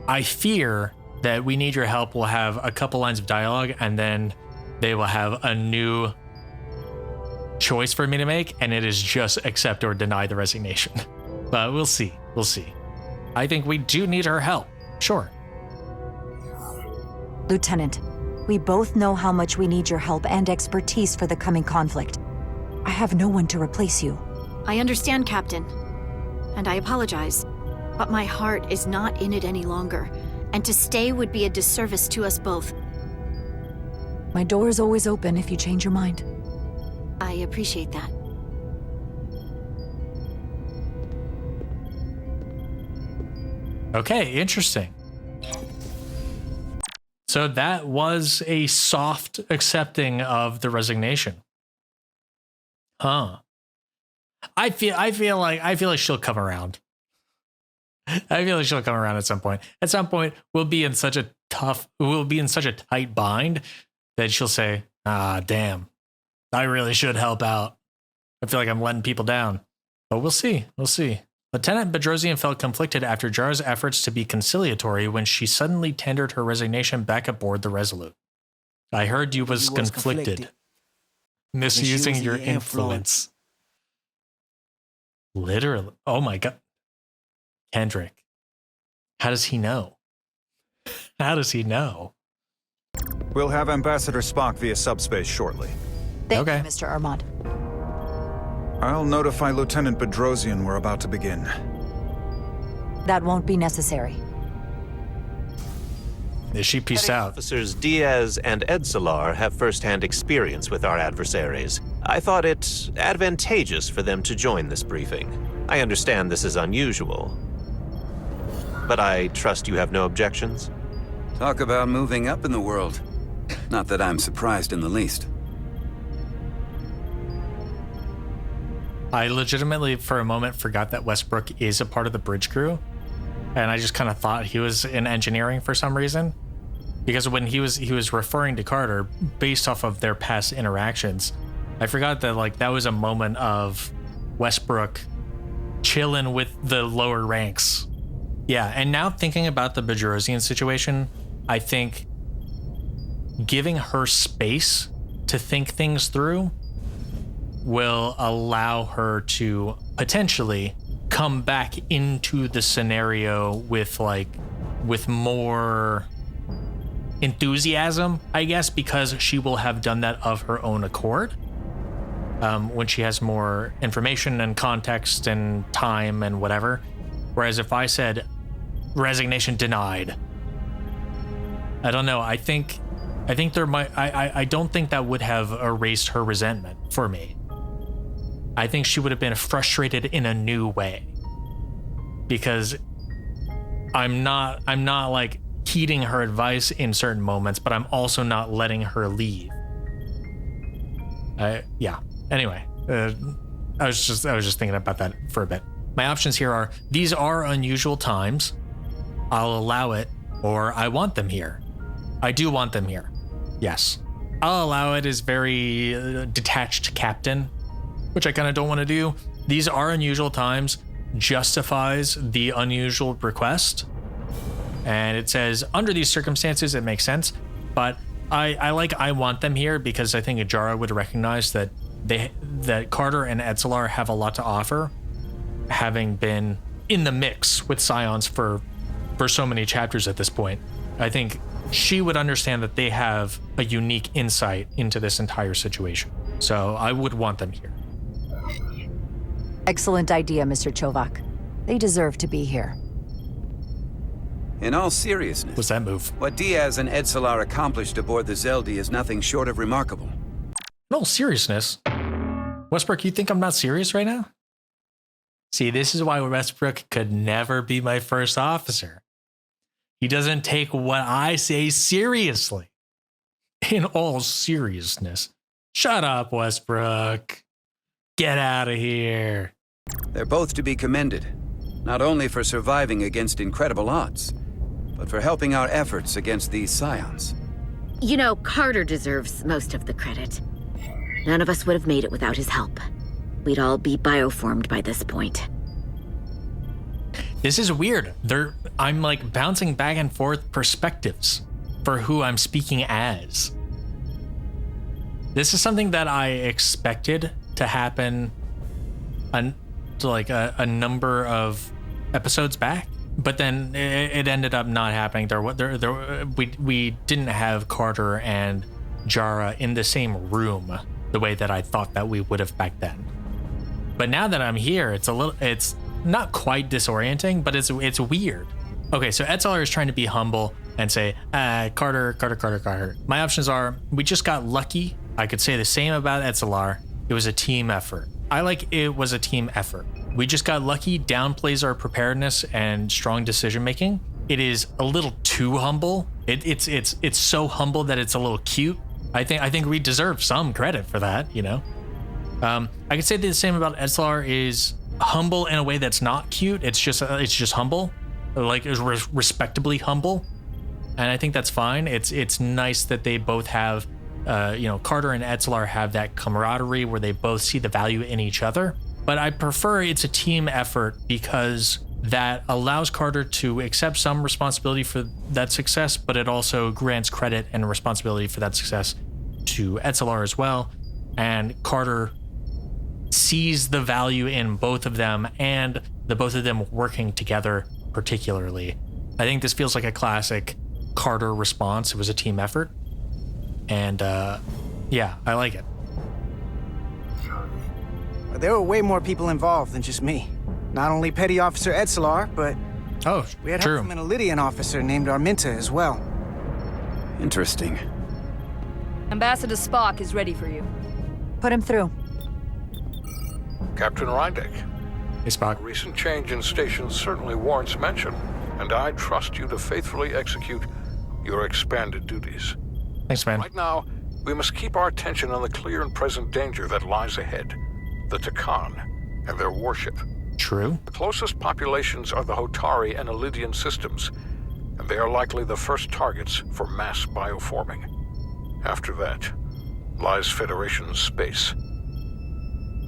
I fear that we need your help will have a couple lines of dialogue and then they will have a new choice for me to make, and it is just accept or deny the resignation. But we'll see. We'll see. I think we do need her help. Sure. Lieutenant, we both know how much we need your help and expertise for the coming conflict. I have no one to replace you. I understand, Captain, and I apologize, but my heart is not in it any longer, and to stay would be a disservice to us both. My door is always open if you change your mind. I appreciate that. Okay, interesting. So that was a soft accepting of the resignation. Huh. I feel like she'll come around. I feel like she'll come around at some point. At some point, we'll be in such a tight bind that she'll say, "Ah, damn, I really should help out. I feel like I'm letting people down." But we'll see. We'll see. Lieutenant Bedrosian felt conflicted after Jara's efforts to be conciliatory when she suddenly tendered her resignation back aboard the Resolute. I heard you was conflicted. Misusing your influence. Literally. Oh my God. Kendrick. How does he know? How does he know? We'll have Ambassador Spock via subspace shortly. Thank you, Mr. Armand. I'll notify Lieutenant Bedrosian we're about to begin. That won't be necessary. Is she peaced out? Officers Diaz and Edsalar have first-hand experience with our adversaries. I thought it advantageous for them to join this briefing. I understand this is unusual, but I trust you have no objections? Talk about moving up in the world. Not that I'm surprised in the least. I legitimately, for a moment, forgot that Westbrook is a part of the bridge crew. And I just kind of thought he was in engineering for some reason. Because when he was referring to Carter based off of their past interactions, I forgot that like that was a moment of Westbrook chilling with the lower ranks. Yeah, and now thinking about the Bedrosian situation, I think giving her space to think things through will allow her to potentially come back into the scenario with more enthusiasm, I guess, because she will have done that of her own accord when she has more information and context and time and whatever. Whereas if I said resignation denied, I don't know. I think there might. I don't think that would have erased her resentment for me. I think she would have been frustrated in a new way, because I'm not like heeding her advice in certain moments, but I'm also not letting her leave. Yeah. Anyway, I was just thinking about that for a bit. My options here are: these are unusual times. I'll allow it, or I want them here. I do want them here. Yes. I'll allow it as very detached captain, which I kind of don't want to do. These are unusual times justifies the unusual request. And it says, under these circumstances, it makes sense. But I want them here because I think Ajara would recognize that that Carter and Edsalar have a lot to offer, having been in the mix with Scions for so many chapters at this point. I think she would understand that they have a unique insight into this entire situation. So I would want them here. Excellent idea, Mr. Chovak. They deserve to be here. In all seriousness, what's that move? What Diaz and Edsalar accomplished aboard the Zeldi is nothing short of remarkable. In all seriousness, Westbrook, you think I'm not serious right now? See, this is why Westbrook could never be my first officer. He doesn't take what I say seriously. In all seriousness. Shut up, Westbrook. Get out of here. They're both to be commended, not only for surviving against incredible odds, but for helping our efforts against these Scions. You know, Carter deserves most of the credit. None of us would have made it without his help. We'd all be bioformed by this point. This is weird. I'm like bouncing back and forth perspectives for who I'm speaking as. This is something that I expected to happen a number of episodes back, but then it ended up not happening. We didn't have Carter and Jara in the same room the way that I thought that we would have back then. But now that I'm here, it's not quite disorienting, but it's weird. Okay, so Edsalar is trying to be humble and say, Carter. My options are, we just got lucky. I could say the same about Edsalar. It was a team effort. It was a team effort. We just got lucky downplays our preparedness and strong decision making. It is a little too humble. It's so humble that it's a little cute. I think we deserve some credit for that, you know. I could say the same about Edsalar is humble in a way that's not cute. It's just humble, like it's respectably humble, and I think that's fine. It's nice that they both have, Carter and Etzelar have that camaraderie where they both see the value in each other. But I prefer it's a team effort because that allows Carter to accept some responsibility for that success, but it also grants credit and responsibility for that success to Etzelar as well. And Carter sees the value in both of them and the both of them working together particularly. I think this feels like a classic Carter response. It was a team effort. And yeah, I like it. There were way more people involved than just me. Not only Petty Officer Etzelar, but we had help from an Elydian officer named Arminta as well. Interesting. Ambassador Spock is ready for you. Put him through. Captain Reindeck. Hey, Spock. A recent change in station certainly warrants mention, and I trust you to faithfully execute your expanded duties. Thanks, man. Right now, we must keep our attention on the clear and present danger that lies ahead. The Takan and their warship. True. The closest populations are the Hotari and Elydian systems, and they are likely the first targets for mass bioforming. After that lies Federation space.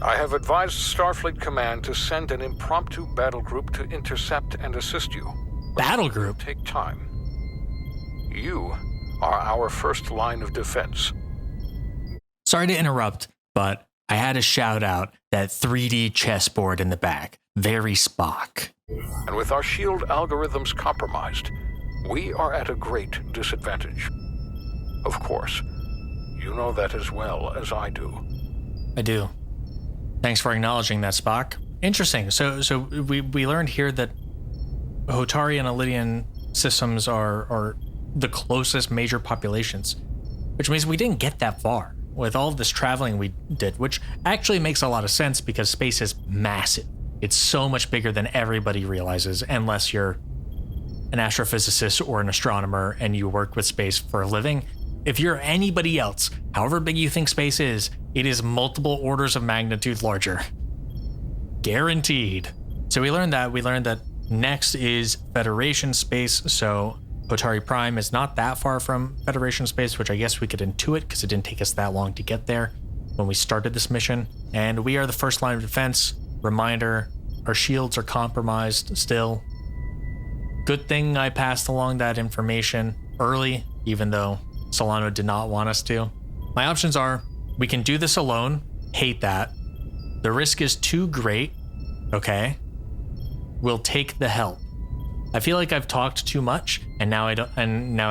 I have advised Starfleet Command to send an impromptu battle group to intercept and assist you. Battle group? Take time. You are our first line of defense. Sorry to interrupt, but I had to shout out that 3D chessboard in the back. Very Spock. And with our shield algorithms compromised, we are at a great disadvantage. Of course, you know that as well as I do. I do. Thanks for acknowledging that, Spock. Interesting. So we learned here that Hotari and Elydian systems are the closest major populations, which means we didn't get that far with all of this traveling we did, which actually makes a lot of sense because space is massive. It's so much bigger than everybody realizes, unless you're an astrophysicist or an astronomer and you work with space for a living. If you're anybody else, however big you think space is, it is multiple orders of magnitude larger. Guaranteed. So we learned that next is Federation space. So Hotari Prime is not that far from Federation space, which I guess we could intuit because it didn't take us that long to get there when we started this mission. And we are the first line of defense. Reminder, our shields are compromised still. Good thing I passed along that information early, even though Solano did not want us to. My options are, we can do this alone. Hate that. The risk is too great. Okay. We'll take the help. I feel like I've talked too much, and now I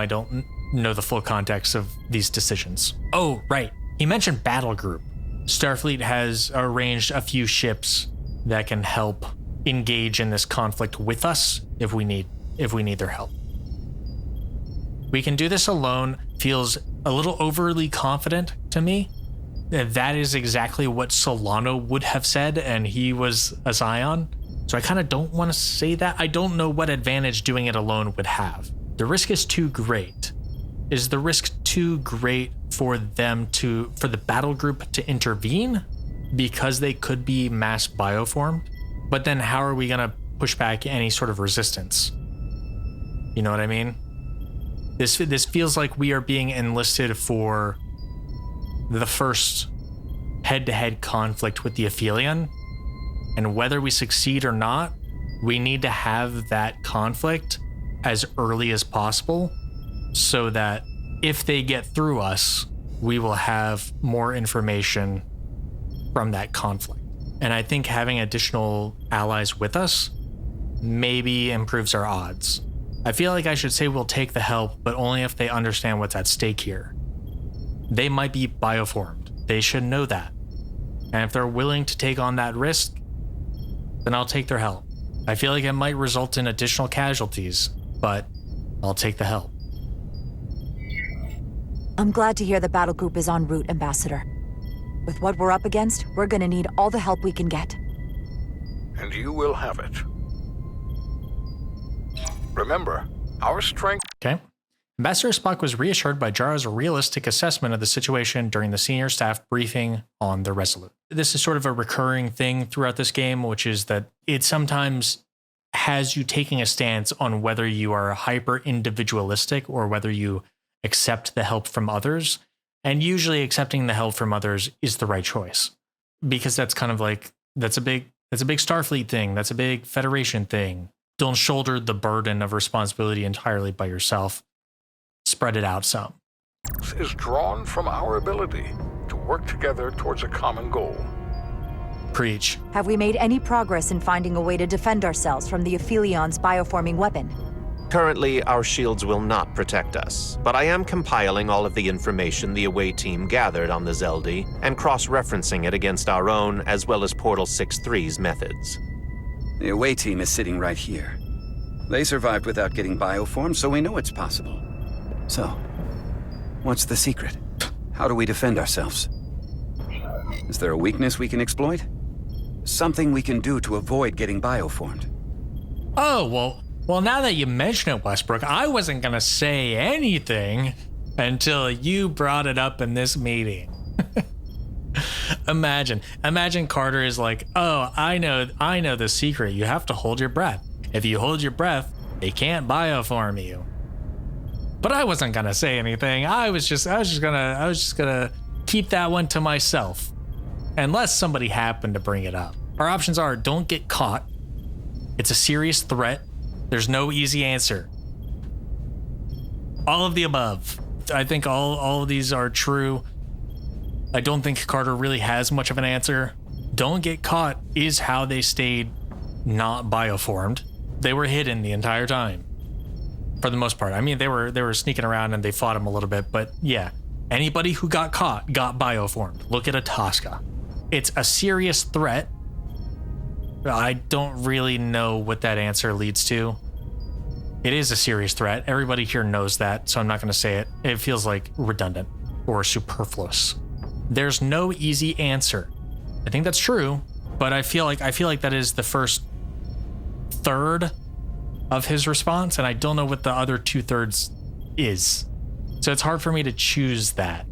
don't know the full context of these decisions. Oh, right. He mentioned battle group. Starfleet has arranged a few ships that can help engage in this conflict with us if we need their help. We can do this alone feels a little overly confident to me. That is exactly what Solano would have said, and he was a Scion. So I kind of don't want to say that. I don't know what advantage doing it alone would have. The risk is too great. Is the risk too great for the battle group to intervene because they could be mass bioformed? But then how are we going to push back any sort of resistance? You know what I mean? This feels like we are being enlisted for the first head-to-head conflict with the Aphelion. And whether we succeed or not, we need to have that conflict as early as possible so that if they get through us, we will have more information from that conflict. And I think having additional allies with us maybe improves our odds. I feel like I should say we'll take the help, but only if they understand what's at stake here. They might be bioformed. They should know that. And if they're willing to take on that risk, then I'll take their help. I feel like it might result in additional casualties, but I'll take the help. I'm glad to hear the battle group is en route, Ambassador. With what we're up against, we're gonna need all the help we can get. And you will have it. Remember, our strength... Okay. Ambassador Spock was reassured by Jara's realistic assessment of the situation during the senior staff briefing on the Resolute. this is sort of a recurring thing throughout this game, which is that it sometimes has you taking a stance on whether you are hyper individualistic or whether you accept the help from others. And usually accepting the help from others is the right choice, because that's kind of like, that's a big Starfleet thing. That's a big Federation thing. Don't shoulder the burden of responsibility entirely by yourself. Spread it out some. Is drawn from our ability to work together towards a common goal. Preach. Have we made any progress in finding a way to defend ourselves from the Aphilion's bioforming weapon? Currently, our shields will not protect us, but I am compiling all of the information the away team gathered on the Zeldi and cross-referencing it against our own as well as Portal 6-3's methods. The away team is sitting right here. They survived without getting bioformed, so we know it's possible. So, what's the secret? How do we defend ourselves? Is there a weakness we can exploit? Something we can do to avoid getting bioformed? Oh, well, now that you mention it, Westbrook, I wasn't going to say anything until you brought it up in this meeting. Imagine Carter is like, oh, I know the secret. You have to hold your breath. If you hold your breath, they can't bioform you. But I wasn't going to say anything. I was just gonna keep that one to myself. Unless somebody happened to bring it up. Our options are: don't get caught. It's a serious threat. There's no easy answer. All of the above. I think all of these are true. I don't think Carter really has much of an answer. Don't get caught is how they stayed not bioformed. They were hidden the entire time. For the most part. I mean, they were sneaking around and they fought him a little bit, but yeah. Anybody who got caught got bioformed. Look at Atasca. It's a serious threat. I don't really know what that answer leads to. It is a serious threat. Everybody here knows that, so I'm not going to say it. It feels like redundant or superfluous. There's no easy answer. I think that's true, but I feel like that is the first third of his response, and I don't know what the other 2/3 is. So it's hard for me to choose that.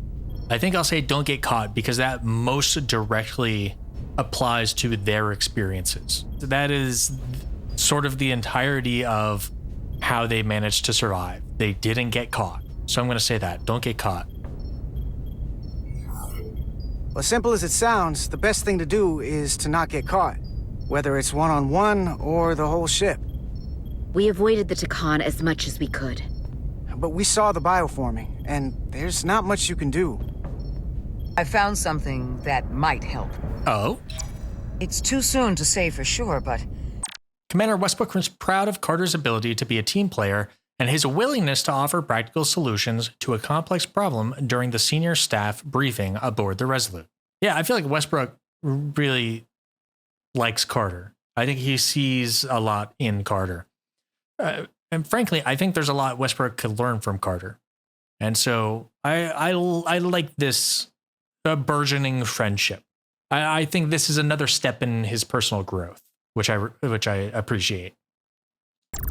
I think I'll say don't get caught because that most directly applies to their experiences. That is sort of the entirety of how they managed to survive. They didn't get caught. So I'm going to say that. Don't get caught. Well, as simple as it sounds, the best thing to do is to not get caught. Whether it's one-on-one or the whole ship. We avoided the Takan as much as we could. But we saw the bioforming, and there's not much you can do. I found something that might help. Oh? It's too soon to say for sure, but... Commander Westbrook was proud of Carter's ability to be a team player and his willingness to offer practical solutions to a complex problem during the senior staff briefing aboard the Resolute. Yeah, I feel like Westbrook really likes Carter. I think he sees a lot in Carter. And frankly, I think there's a lot Westbrook could learn from Carter. And so I like this burgeoning friendship. I think this is another step in his personal growth, which I appreciate.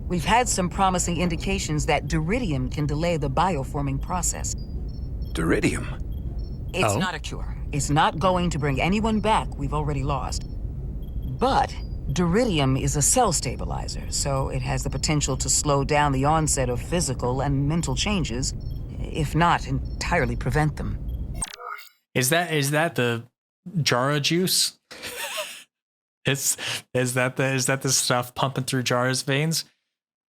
We've had some promising indications that Duridium can delay the bioforming process. Duridium? It's not a cure. It's not going to bring anyone back we've already lost. But Duridium is a cell stabilizer, so it has the potential to slow down the onset of physical and mental changes, if not entirely prevent them. Is that the Jara juice? Is that the stuff pumping through Jara's veins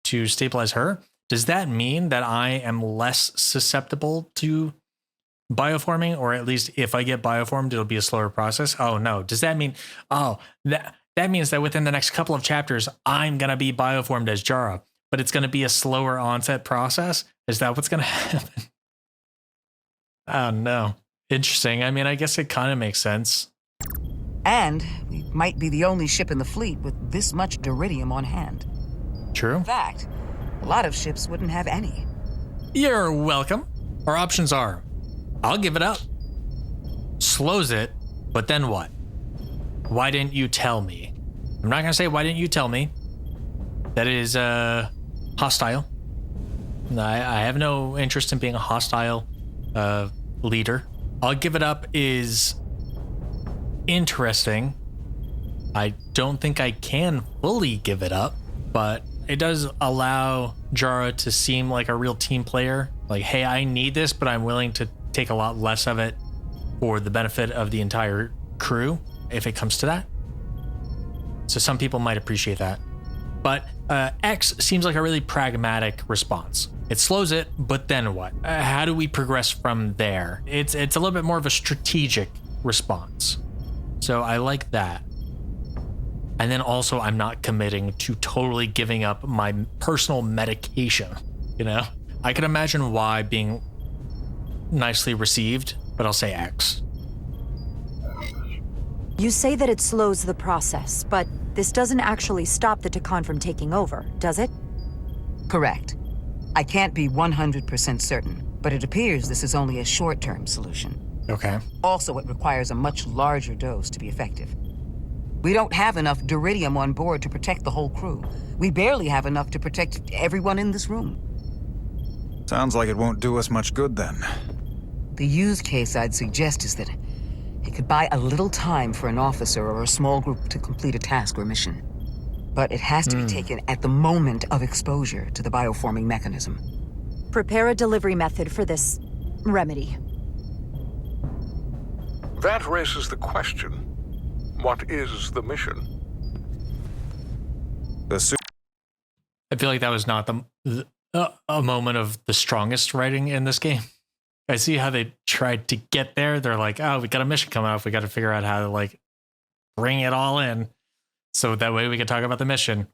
to stabilize her? Does that mean that I am less susceptible to bioforming, or at least if I get bioformed, it'll be a slower process? Oh no. Does that mean that means that within the next couple of chapters, I'm gonna be bioformed as Jara, but it's gonna be a slower onset process? Is that what's gonna happen? Oh no. Interesting. I mean, I guess it kind of makes sense. And we might be the only ship in the fleet with this much Duridium on hand. True. In fact, a lot of ships wouldn't have any. You're welcome. Our options are, I'll give it up. Slows it, but then what? Why didn't you tell me? I'm not going to say why didn't you tell me. That is hostile. I have no interest in being a hostile leader. I'll give it up is interesting. I don't think I can fully give it up, but it does allow Jara to seem like a real team player. Like, hey, I need this, but I'm willing to take a lot less of it for the benefit of the entire crew, if it comes to that. So some people might appreciate that. But X seems like a really pragmatic response. It slows it, but then what? How do we progress from there? It's a little bit more of a strategic response. So I like that. And then also I'm not committing to totally giving up my personal medication, you know? I can imagine Y being nicely received, but I'll say X. You say that it slows the process, but this doesn't actually stop the Takan from taking over, does it? Correct. I can't be 100% certain, but it appears this is only a short-term solution. Okay. Also, it requires a much larger dose to be effective. We don't have enough Duridium on board to protect the whole crew. We barely have enough to protect everyone in this room. Sounds like it won't do us much good then. The use case I'd suggest is that it could buy a little time for an officer or a small group to complete a task or mission. But it has to be taken at the moment of exposure to the bioforming mechanism. Prepare a delivery method for this remedy. That raises the question. What is the mission? I feel like that was not a moment of the strongest writing in this game. I see how they tried to get there. They're like, oh, we got a mission coming up. We got to figure out how to like bring it all in. So that way we can talk about the mission.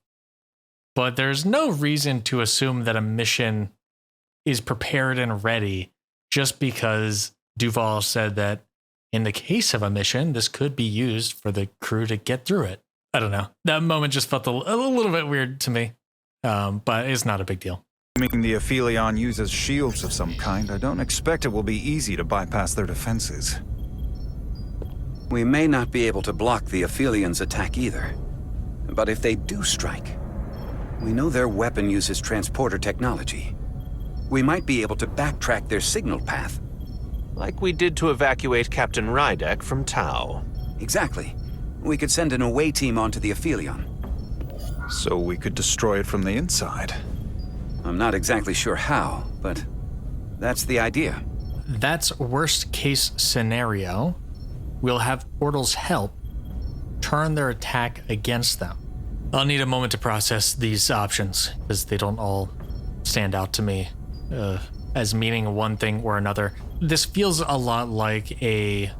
But there's no reason to assume that a mission is prepared and ready just because Duval said that in the case of a mission, this could be used for the crew to get through it. I don't know. That moment just felt a little bit weird to me, but it's not a big deal. Making the Aphelion uses shields of some kind, I don't expect it will be easy to bypass their defenses. We may not be able to block the Aphelions' attack either. But if they do strike, we know their weapon uses transporter technology. We might be able to backtrack their signal path. Like we did to evacuate Captain Rydek from Tau. Exactly. We could send an away team onto the Aphelion. So we could destroy it from the inside. I'm not exactly sure how, but that's the idea. That's worst case scenario. We'll have Portal's help turn their attack against them. I'll need a moment to process these options because they don't all stand out to me as meaning one thing or another. This feels a lot like a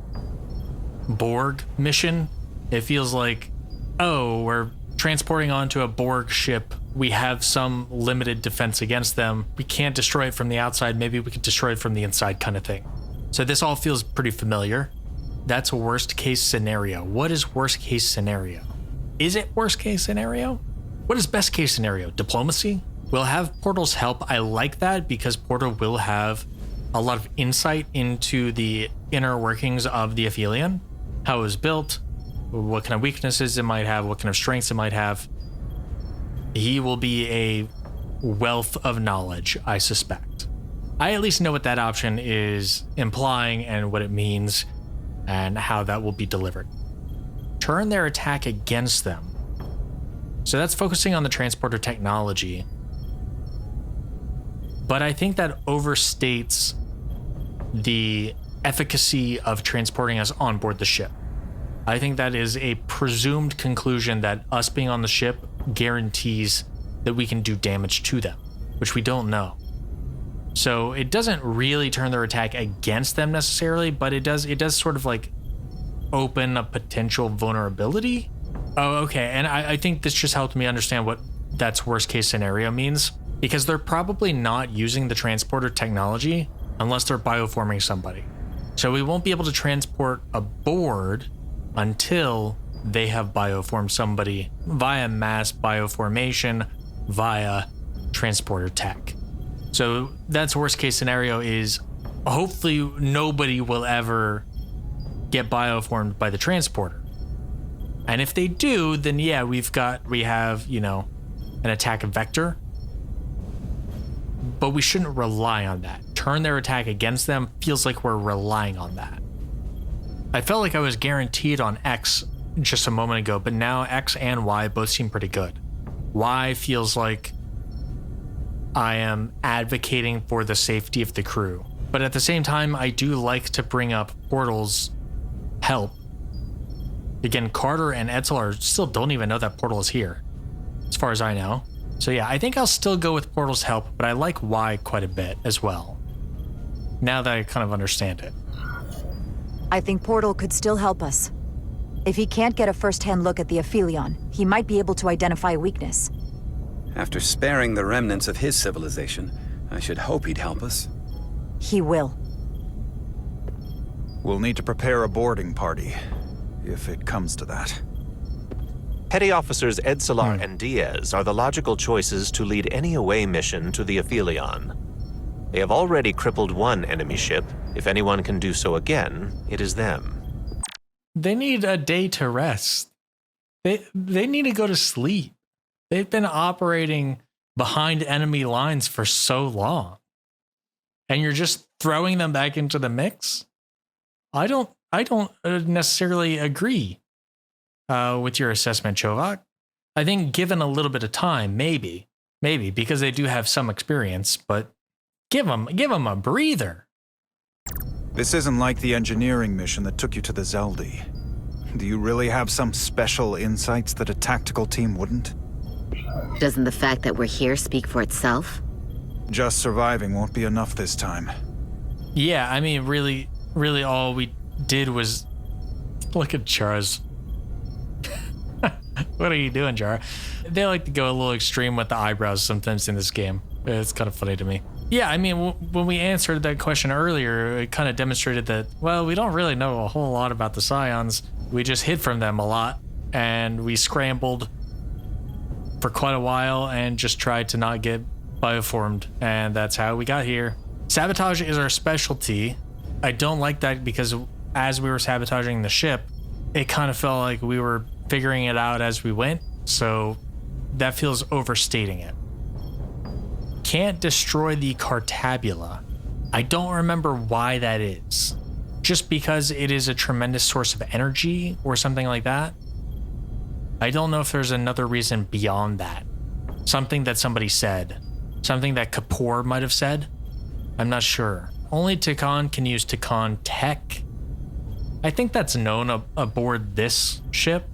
Borg mission. It feels like, oh, we're transporting onto a Borg ship. We have some limited defense against them. We can't destroy it from the outside. Maybe we can destroy it from the inside kind of thing. So this all feels pretty familiar. That's a worst case scenario. What is worst case scenario? Is it worst case scenario? What is best case scenario? Diplomacy? We'll have Portal's help. I like that because Portal will have a lot of insight into the inner workings of the Aphelion, how it was built, what kind of weaknesses it might have, what kind of strengths it might have. He will be a wealth of knowledge, I suspect. I at least know what that option is implying and what it means and how that will be delivered. Turn their attack against them. So that's focusing on the transporter technology. But I think that overstates the efficacy of transporting us on board the ship. I think that is a presumed conclusion that us being on the ship guarantees that we can do damage to them, which we don't know. So it doesn't really turn their attack against them necessarily, but it does sort of like open a potential vulnerability. Oh, okay. And I think this just helped me understand what that's worst case scenario means, because they're probably not using the transporter technology unless they're bioforming somebody. So we won't be able to transport aboard until they have bioformed somebody via mass bioformation via transporter tech. So that's worst case scenario is hopefully nobody will ever get bioformed by the transporter. And if they do, then yeah, we have, you know, an attack vector. But we shouldn't rely on that. Turn their attack against them feels like we're relying on that. I felt like I was guaranteed on X just a moment ago, but now X and Y both seem pretty good. Y feels like I am advocating for the safety of the crew. But at the same time, I do like to bring up Portal's help. Again, Carter and Edsel still don't even know that Portal is here, as far as I know. So yeah, I think I'll still go with Portal's help, but I like Y quite a bit as well, now that I kind of understand it. I think Portal could still help us. If he can't get a first-hand look at the Aphelion, he might be able to identify a weakness. After sparing the remnants of his civilization, I should hope he'd help us. He will. We'll need to prepare a boarding party, if it comes to that. Petty Officers Edselar and Diaz are the logical choices to lead any away mission to the Aphelion. They have already crippled one enemy ship. If anyone can do so again, it is them. They need a day to rest. They need to go to sleep. They've been operating behind enemy lines for so long. And you're just throwing them back into the mix? I don't necessarily agree with your assessment, Chovak. I think given a little bit of time, maybe, because they do have some experience, but give them a breather. This isn't like the engineering mission that took you to the Zeldi. Do you really have some special insights that a tactical team wouldn't? Doesn't the fact that we're here speak for itself? Just surviving won't be enough this time. Yeah, I mean, really all we did was look at Chara's. What are you doing, Chara? They like to go a little extreme with the eyebrows sometimes in this game. It's kind of funny to me. Yeah, I mean, when we answered that question earlier, it kind of demonstrated that, well, we don't really know a whole lot about the Scions. We just hid from them a lot, and we scrambled for quite a while and just tried to not get bioformed, and that's how we got here. Sabotage is our specialty. I don't like that because as we were sabotaging the ship, it kind of felt like we were figuring it out as we went, so that feels overstating it. Can't destroy the Cartabula. I don't remember why that is. Just because it is a tremendous source of energy or something like that? I don't know if there's another reason beyond that. Something that somebody said. Something that Kapoor might have said? I'm not sure. Only Tikhon can use Tikhon tech. I think that's known aboard this ship.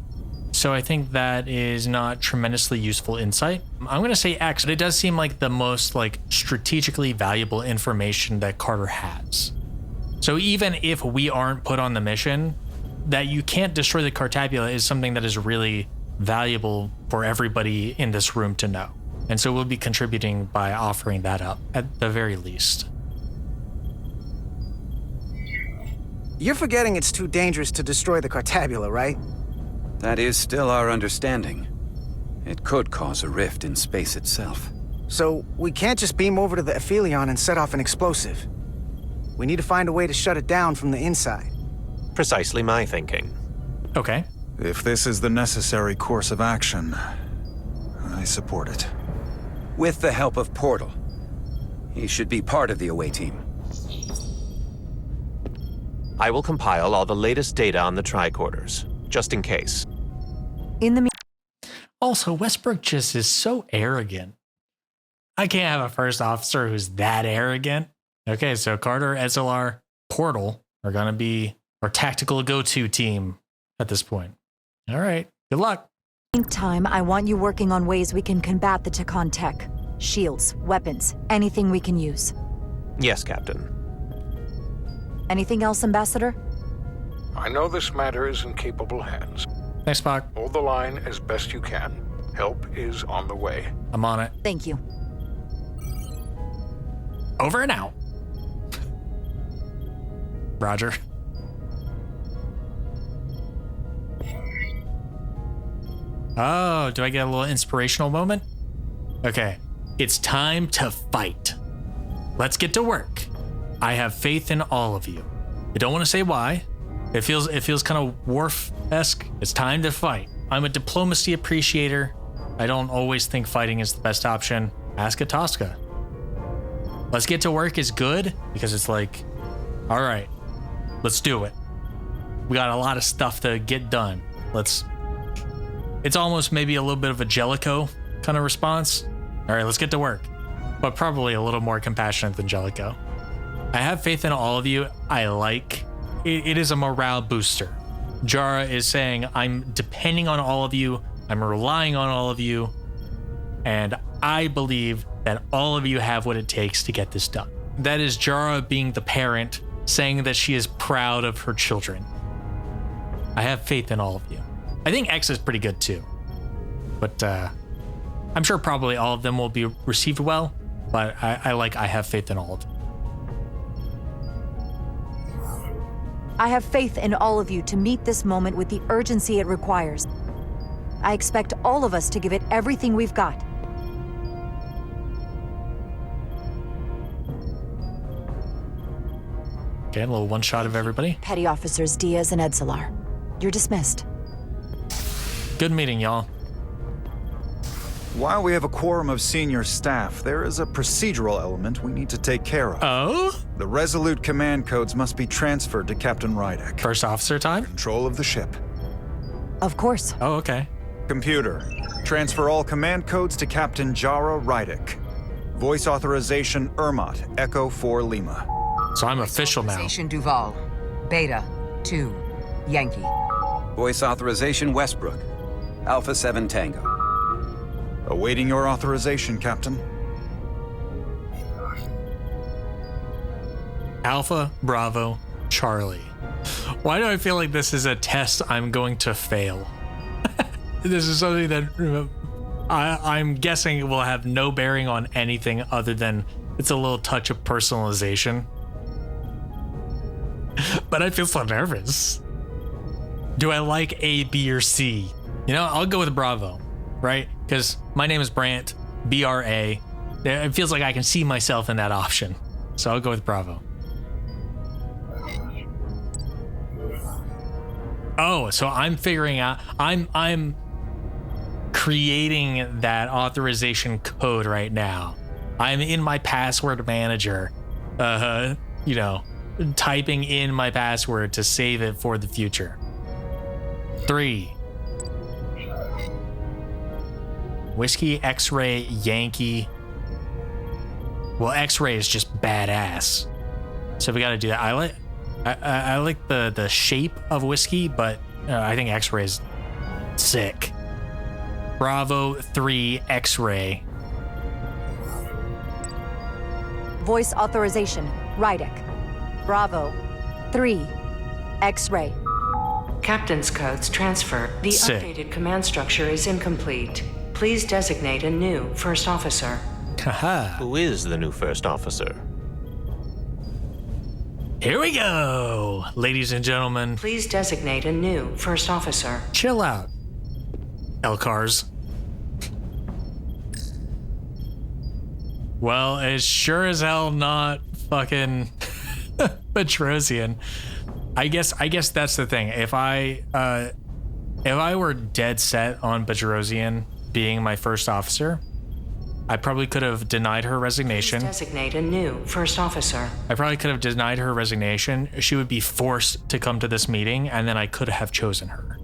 So I think that is not tremendously useful insight. I'm going to say X, but it does seem like the most strategically valuable information that Carter has. So even if we aren't put on the mission, that you can't destroy the Cartabula is something that is really valuable for everybody in this room to know. And so we'll be contributing by offering that up at the very least. You're forgetting it's too dangerous to destroy the Cartabula, right? That is still our understanding. It could cause a rift in space itself. So we can't just beam over to the Aphelion and set off an explosive. We need to find a way to shut it down from the inside. Precisely my thinking. Okay. If this is the necessary course of action, I support it. With the help of Portal. He should be part of the away team. I will compile all the latest data on the tricorders, just in case. Also, Westbrook just is so arrogant. I can't have a first officer who's that arrogant. Okay, so Carter, SLR, Portal are going to be our tactical go-to team at this point. All right, good luck. Meantime, I want you working on ways we can combat the Tikhon tech. Shields, weapons, anything we can use. Yes, Captain. Anything else, Ambassador? I know this matter is in capable hands. Thanks, Spock. Hold the line as best you can. Help is on the way. I'm on it. Thank you. Over and out. Roger. Oh, do I get a little inspirational moment? Okay, it's time to fight. Let's get to work. I have faith in all of you. I don't want to say why. It feels kind of Worf-esque. It's time to fight. I'm a diplomacy appreciator. I don't always think fighting is the best option. Ask a Tosca. Let's get to work is good because it's like, all right, let's do it. We got a lot of stuff to get done. It's almost maybe a little bit of a Jellicoe kind of response. All right, let's get to work. But probably a little more compassionate than Jellicoe. I have faith in all of you. It is a morale booster. Jara is saying, I'm depending on all of you. I'm relying on all of you. And I believe that all of you have what it takes to get this done. That is Jara being the parent, saying that she is proud of her children. I have faith in all of you. I think X is pretty good too. But I'm sure probably all of them will be received well. But I have faith in all of them. I have faith in all of you to meet this moment with the urgency it requires. I expect all of us to give it everything we've got. Okay, a little one shot of everybody. Petty Officers Diaz and Edsalar. You're dismissed. Good meeting, y'all. While we have a quorum of senior staff, there is a procedural element we need to take care of. Oh? The Resolute command codes must be transferred to Captain Rydek. First officer time? Control of the ship. Of course. Oh, okay. Computer, transfer all command codes to Captain Jara Rydek. Voice authorization Ermot, Echo 4 Lima. So I'm official now. Authorization Duval, Beta 2, Yankee. Voice authorization Westbrook, Alpha 7 Tango. Awaiting your authorization, Captain. Alpha, Bravo, Charlie. Why do I feel like this is a test I'm going to fail? This is something that I'm guessing will have no bearing on anything other than it's a little touch of personalization. But I feel so nervous. Do I like A, B, or C? You know, I'll go with Bravo, right? Because my name is Brant, B-R-A. It feels like I can see myself in that option. So I'll go with Bravo. Oh, so I'm figuring out, I'm creating that authorization code right now. I'm in my password manager, typing in my password to save it for the future. 3. Whiskey, X-Ray, Yankee. Well, X-Ray is just badass. So we got to do that. I like the shape of Whiskey, but I think X-Ray is sick. Bravo 3 X-Ray. Voice authorization, Rydek. Bravo 3, X-Ray. Captain's codes transfer. The Sick. Updated command structure is incomplete. Please designate a new first officer. Haha. Who is the new first officer? Here we go, ladies and gentlemen. Please designate a new first officer. Chill out, Elcars. Well, it's sure as hell not fucking Petrosian. I guess that's the thing. If I were dead set on Petrosian being my first officer, I probably could have denied her resignation. Please designate a new first officer. I probably could have denied her resignation. She would be forced to come to this meeting, and then I could have chosen her.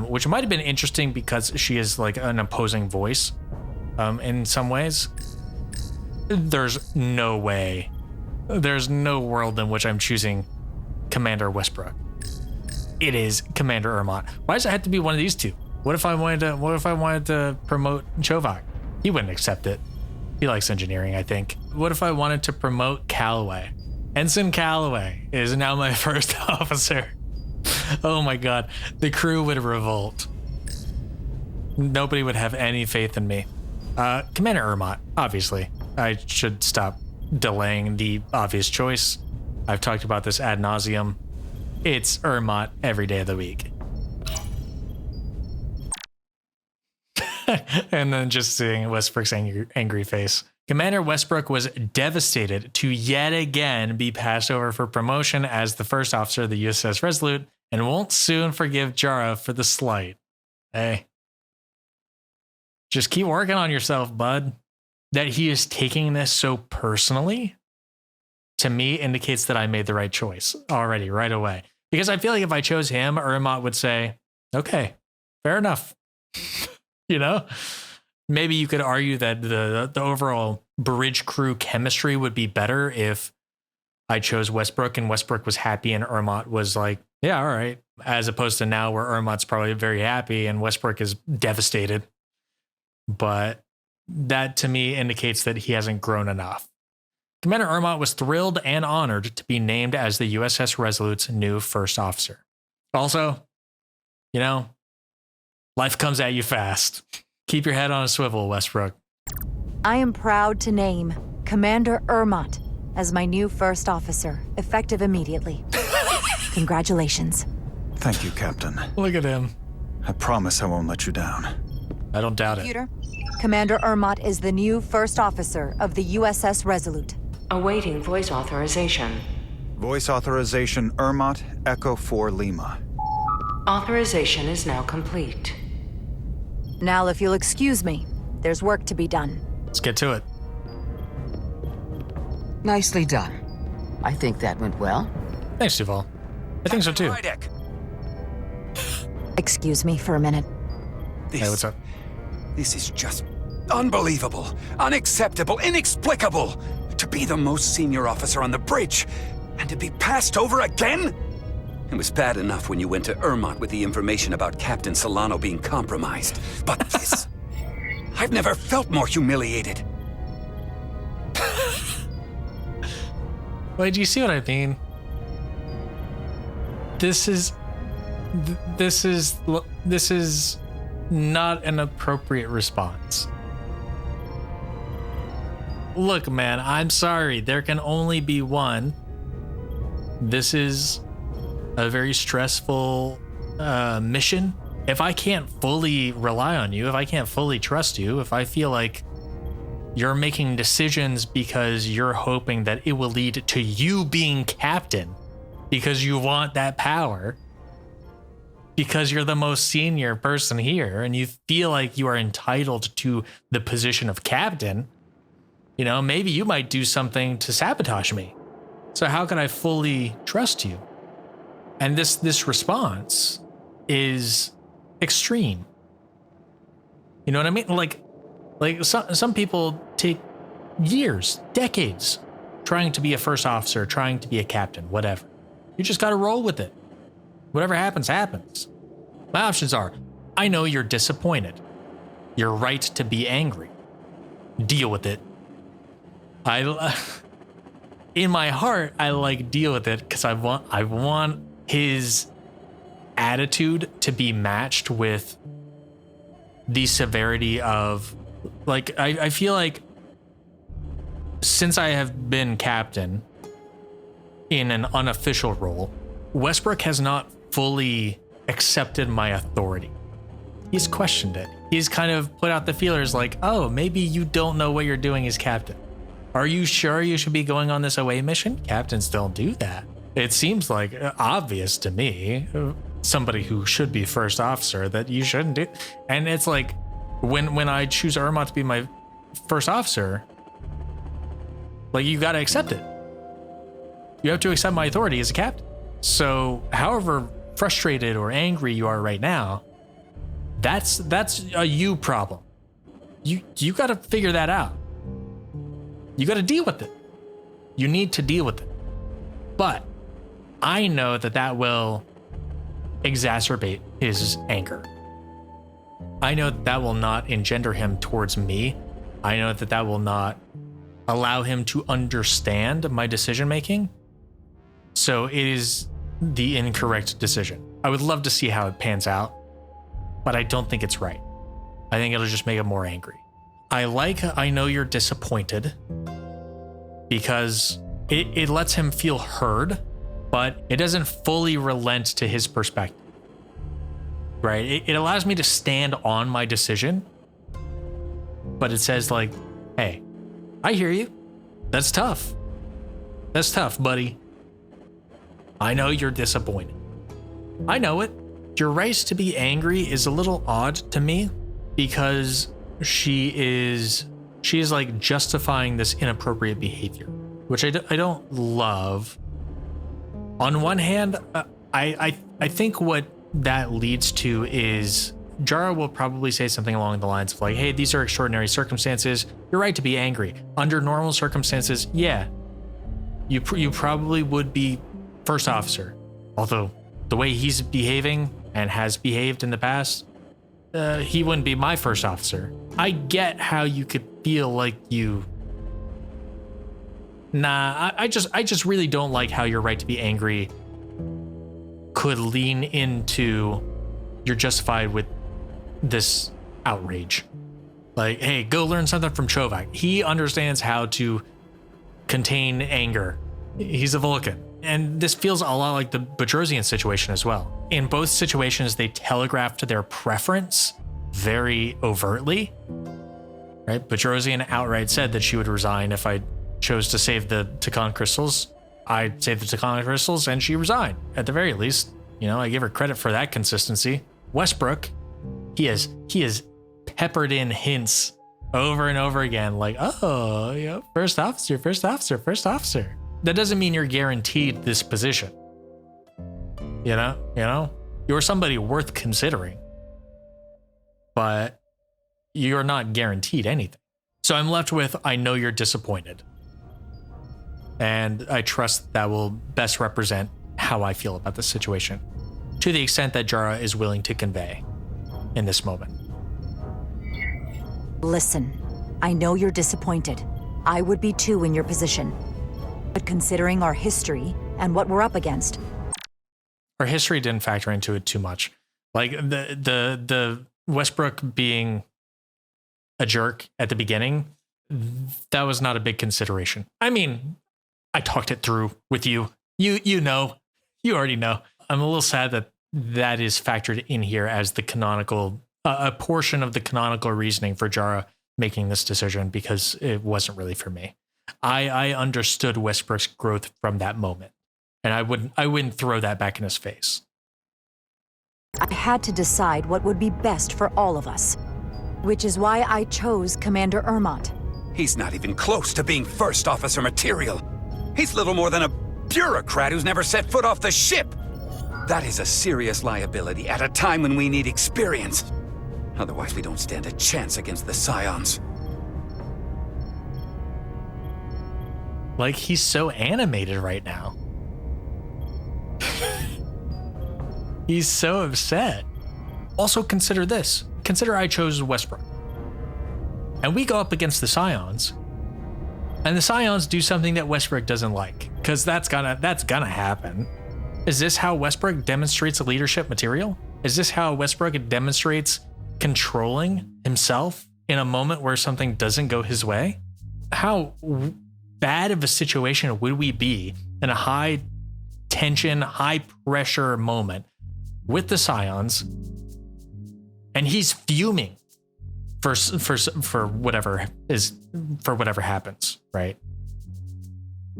Which might have been interesting because she is like an opposing voice in some ways. There's no way. There's no world in which I'm choosing Commander Westbrook. It is Commander Ermot. Why does it have to be one of these two? What if I wanted to promote Chovak? He wouldn't accept it. He likes engineering, I think. What if I wanted to promote Calloway? Ensign Calloway is now my first officer. Oh my god, the crew would revolt. Nobody would have any faith in me. Commander Ermot, obviously. I should stop delaying the obvious choice. I've talked about this ad nauseum. It's Ermot every day of the week. And then just seeing Westbrook's angry face. Commander Westbrook was devastated to yet again be passed over for promotion as the first officer of the USS Resolute and won't soon forgive Jara for the slight. Hey, just keep working on yourself, bud. That he is taking this so personally, to me, indicates that I made the right choice already, right away. Because I feel like if I chose him, Ermot would say, okay, fair enough. You know? Maybe you could argue that the overall bridge crew chemistry would be better if I chose Westbrook and Westbrook was happy and Ermot was like, yeah, all right. As opposed to now where Ermot's probably very happy and Westbrook is devastated. But that to me indicates that he hasn't grown enough. Commander Ermot was thrilled and honored to be named as the USS Resolute's new first officer. Also, you know, life comes at you fast. Keep your head on a swivel, Westbrook. I am proud to name Commander Ermot as my new first officer, effective immediately. Congratulations. Thank you, Captain. Look at him. I promise I won't let you down. I don't doubt Computer, Commander Ermot is the new first officer of the USS Resolute. Awaiting voice authorization. Voice authorization Ermot, Echo 4 Lima. Authorization is now complete. Now, if you'll excuse me, there's work to be done. Let's get to it. Nicely done. I think that went well. Thanks, Duval. I think so too. Excuse me for a minute. Hey, what's up? This is just unbelievable, unacceptable, inexplicable. To be the most senior officer on the bridge, and to be passed over again? It was bad enough when you went to Ermot with the information about Captain Solano being compromised. But this... I've never felt more humiliated. Wait, do you see what I mean? This is not an appropriate response. Look, man, I'm sorry. There can only be one. This is a very stressful mission. If I can't fully rely on you, if I can't fully trust you, if I feel like you're making decisions because you're hoping that it will lead to you being captain because you want that power, because you're the most senior person here and you feel like you are entitled to the position of captain, you know, maybe you might do something to sabotage me. So how can I fully trust you? And this response is extreme. You know what I mean? Like some people take years, decades trying to be a first officer, trying to be a captain, whatever. You just got to roll with it. Whatever happens, happens. My options are, I know you're disappointed. You're right to be angry. Deal with it. In my heart, I like deal with it because I want his attitude to be matched with the severity of, like, I feel like since I have been captain in an unofficial role, Westbrook has not fully accepted my authority. He's questioned it. He's kind of put out the feelers like, oh, maybe you don't know what you're doing as captain. Are you sure you should be going on this away mission? Captains don't do that. It seems like obvious to me, somebody who should be first officer, that you shouldn't do. And it's like, when I choose Ermot to be my first officer, like, you got to accept it. You have to accept my authority as a captain. So however frustrated or angry you are right now, that's a you problem. You got to figure that out. You got to deal with it. You need to deal with it. But I know that will exacerbate his anger. I know that will not engender him towards me. I know that will not allow him to understand my decision making. So it is the incorrect decision. I would love to see how it pans out, but I don't think it's right. I think it'll just make him more angry. I know you're disappointed because it lets him feel heard, but it doesn't fully relent to his perspective, right? It allows me to stand on my decision, but it says like, hey, I hear you. That's tough. That's tough, buddy. I know you're disappointed. I know it. Your right to be angry is a little odd to me because she is like justifying this inappropriate behavior, which I don't love. On one hand, I think what that leads to is Jara will probably say something along the lines of like, hey, these are extraordinary circumstances. You're right to be angry. Under normal circumstances, yeah, you probably would be first officer. Although the way he's behaving and has behaved in the past, he wouldn't be my first officer. I get how you could feel like you... Nah, I just really don't like how your right to be angry could lean into you're justified with this outrage. Like, hey, go learn something from Chovak. He understands how to contain anger. He's a Vulcan. And this feels a lot like the Bedrosian situation as well. In both situations, they telegraphed their preference very overtly. Right? Bedrosian outright said that she would resign if I chose to save the Takan crystals. I saved the Takan crystals and she resigned. At the very least, you know, I give her credit for that consistency. Westbrook, he has peppered in hints over and over again, like, oh, you know, first officer. That doesn't mean you're guaranteed this position. You know, you're somebody worth considering, but you're not guaranteed anything. So I'm left with, I know you're disappointed. And I trust that will best represent how I feel about the situation, to the extent that Jara is willing to convey in this moment. Listen, I know you're disappointed. I would be too in your position. But considering our history and what we're up against... Our history didn't factor into it too much. Like the Westbrook being a jerk at the beginning, that was not a big consideration. I mean, I talked it through with you. You know, you already know. I'm a little sad that that is factored in here as the canonical, a portion of the canonical reasoning for Jara making this decision, because it wasn't really for me. I understood Westbrook's growth from that moment, and I wouldn't throw that back in his face. I had to decide what would be best for all of us, which is why I chose Commander Ermont. He's not even close to being first officer material. He's little more than a bureaucrat who's never set foot off the ship. That is a serious liability at a time when we need experience. Otherwise, we don't stand a chance against the Scions. Like, he's so animated right now. He's so upset. Also, consider this. Consider I chose Westbrook. And we go up against the Scions. And the Scions do something that Westbrook doesn't like. Because that's gonna happen. Is this how Westbrook demonstrates leadership material? Is this how Westbrook demonstrates controlling himself in a moment where something doesn't go his way? How bad of a situation would we be in a high tension, high pressure moment with the Scions, and he's fuming for whatever happens, right?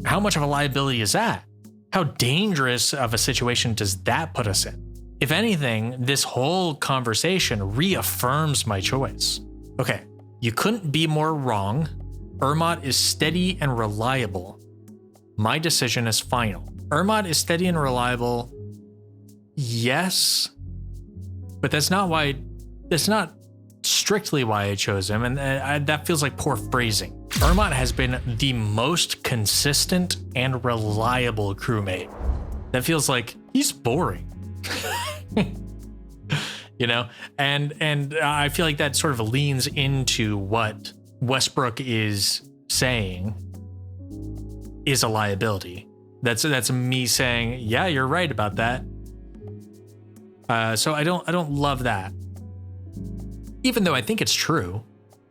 How much of a liability is that? How dangerous of a situation does that put us in? If anything, this whole conversation reaffirms my choice. Okay, you couldn't be more wrong. Ermont is steady and reliable. My decision is final. Ermont is steady and reliable, yes, but that's not strictly why I chose him, and that feels like poor phrasing. Ermont has been the most consistent and reliable crewmate. That feels like he's boring. You know, and I feel like that sort of leans into what Westbrook is saying is a liability. That's me saying, yeah, you're right about that. So I don't love that. Even though I think it's true,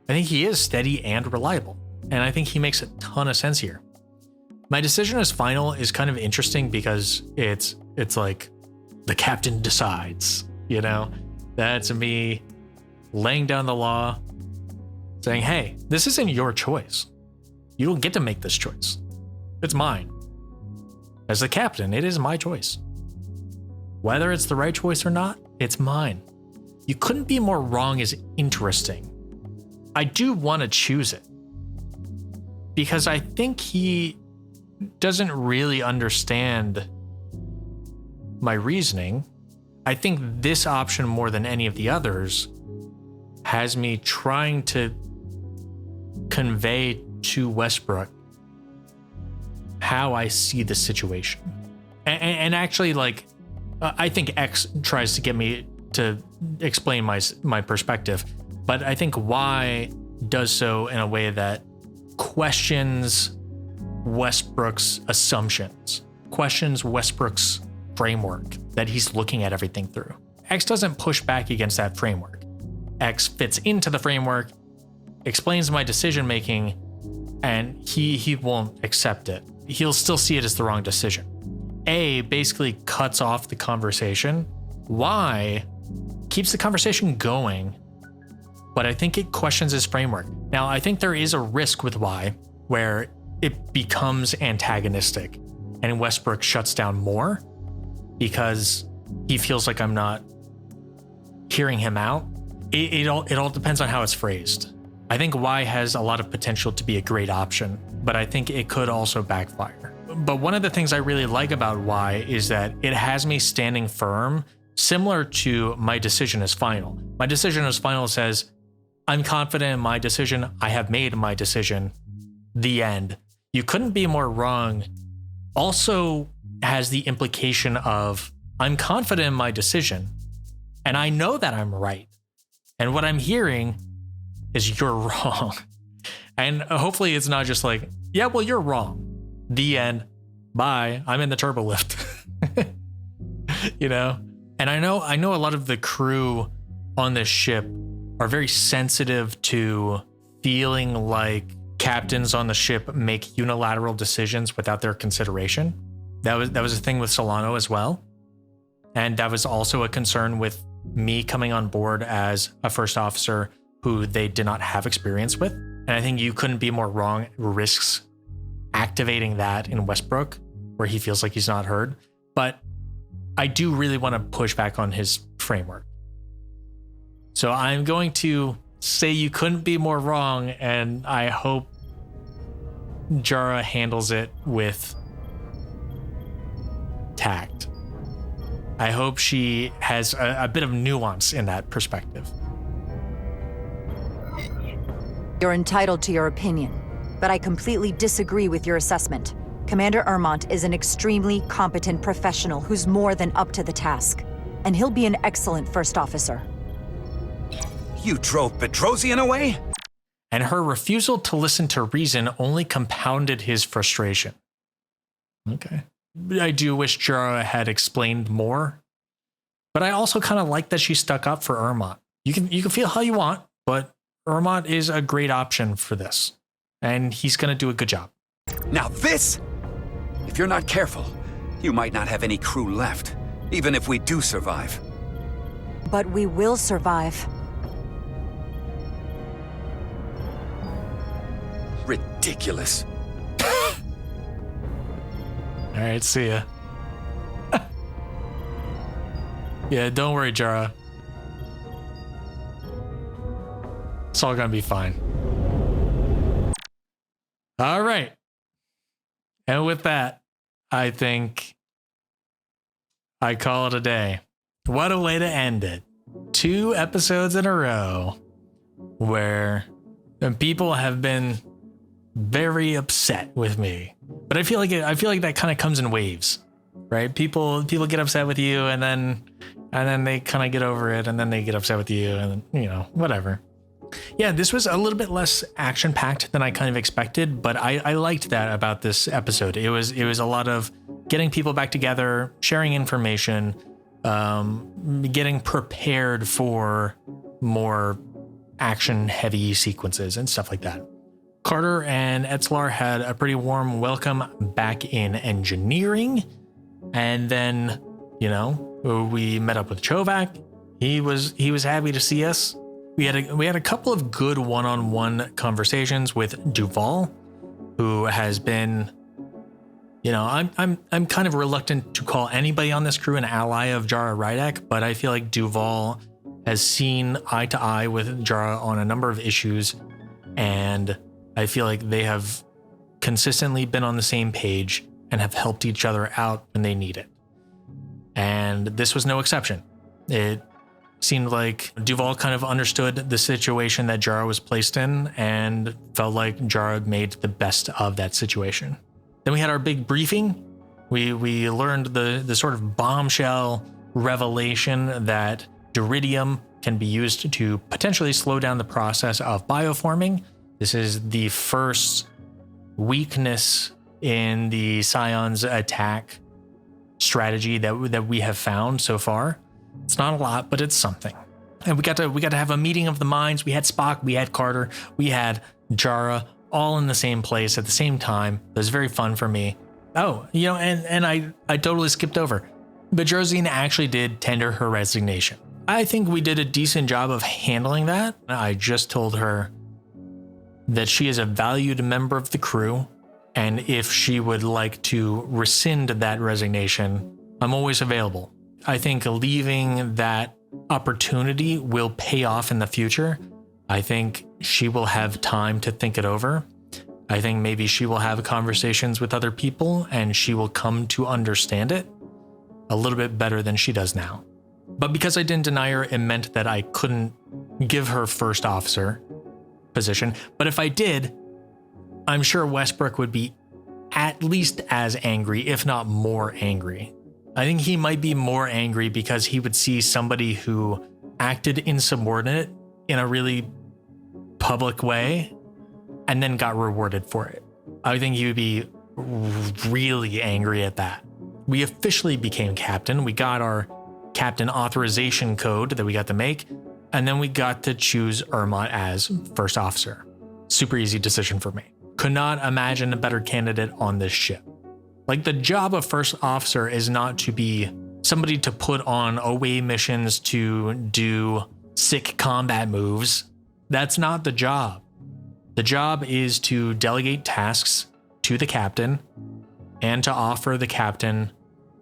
I think he is steady and reliable, and I think he makes a ton of sense here. My decision as final is kind of interesting because it's like the captain decides, you know? That's me laying down the law, saying, hey, this isn't your choice. You don't get to make this choice. It's mine. As the captain, it is my choice. Whether it's the right choice or not, it's mine. You couldn't be more wrong is interesting. I do want to choose it, because I think he doesn't really understand my reasoning, I think this option more than any of the others has me trying to convey to Westbrook how I see the situation. And actually, like, I think X tries to get me to explain my perspective, but I think Y does so in a way that questions Westbrook's assumptions, questions Westbrook's framework that he's looking at everything through. X doesn't push back against that framework. X fits into the framework, explains my decision making, and he won't accept it. He'll still see it as the wrong decision. A basically cuts off the conversation. Y keeps the conversation going, but I think it questions his framework. Now, I think there is a risk with Y where it becomes antagonistic and Westbrook shuts down more because he feels like I'm not hearing him out. It all depends on how it's phrased. I think Y has a lot of potential to be a great option, but I think it could also backfire. But one of the things I really like about Y is that it has me standing firm, similar to my decision is final. My decision is final says, I'm confident in my decision. I have made my decision. The end. You couldn't be more wrong. Also has the implication of, I'm confident in my decision, and I know that I'm right. And what I'm hearing is you're wrong. And hopefully it's not just like, yeah, well, you're wrong. The end. Bye. I'm in the turbo lift. You know? And I know a lot of the crew on this ship are very sensitive to feeling like captains on the ship make unilateral decisions without their consideration. That was a thing with Solano as well. And that was also a concern with me coming on board as a first officer who they did not have experience with. And I think you couldn't be more wrong. Risks activating that in Westbrook, where he feels like he's not heard. But I do really want to push back on his framework. So I'm going to say you couldn't be more wrong, and I hope Jara handles it with tact. I hope she has a bit of nuance in that perspective. You're entitled to your opinion, but I completely disagree with your assessment. Commander Ermont is an extremely competent professional who's more than up to the task, and he'll be an excellent first officer. You drove Bedrosian away? And her refusal to listen to reason only compounded his frustration. Okay. I do wish Jara had explained more, but I also kind of like that she stuck up for Ermont. You can feel how you want, but Ermont is a great option for this, and he's going to do a good job. Now this, if you're not careful, you might not have any crew left, even if we do survive. But we will survive. Ridiculous. All right, see ya. Yeah, don't worry, Jara. It's all gonna be fine. All right. And with that, I think I call it a day. What a way to end it. 2 episodes in a row where people have been very upset with me. But I feel like that kind of comes in waves, right? People get upset with you and then they kind of get over it, and then they get upset with you, and whatever. Yeah, this was a little bit less action-packed than I kind of expected, but I liked that about this episode. It was a lot of getting people back together, sharing information, getting prepared for more action-heavy sequences and stuff like that. Carter and Etzelar had a pretty warm welcome back in engineering, and then we met up with Chovak. He was happy to see us. We had a couple of good one-on-one conversations with Duval, who has been, I'm kind of reluctant to call anybody on this crew an ally of Jara Rydek, but I feel like Duval has seen eye to eye with Jara on a number of issues, and I feel like they have consistently been on the same page and have helped each other out when they need it. And this was no exception. It seemed like Duval kind of understood the situation that Jara was placed in and felt like Jara made the best of that situation. Then we had our big briefing. We learned the sort of bombshell revelation that Duridium can be used to potentially slow down the process of bioforming. This is the first weakness in the Scion's attack strategy that we have found so far. It's not a lot, but it's something. And we got to have a meeting of the minds. We had Spock, we had Carter, we had Jara, all in the same place at the same time. It was very fun for me. Oh, you know, and I totally skipped over. Bedrosian actually did tender her resignation. I think we did a decent job of handling that. I just told her that she is a valued member of the crew, and if she would like to rescind that resignation, I'm always available. I think leaving that opportunity will pay off in the future. I think she will have time to think it over. I think maybe she will have conversations with other people and she will come to understand it a little bit better than she does now. But because I didn't deny her, it meant that I couldn't give her first officer position. But if I did, I'm sure Westbrook would be at least as angry, if not more angry. I think he might be more angry because he would see somebody who acted insubordinate in a really public way and then got rewarded for it. I think he would be really angry at that. We officially became captain. We got our captain authorization code that we got to make, and then we got to choose Ermont as first officer. Super easy decision for me. Could not imagine a better candidate on this ship. Like, the job of first officer is not to be somebody to put on away missions to do sick combat moves. That's not the job. The job is to delegate tasks to the captain and to offer the captain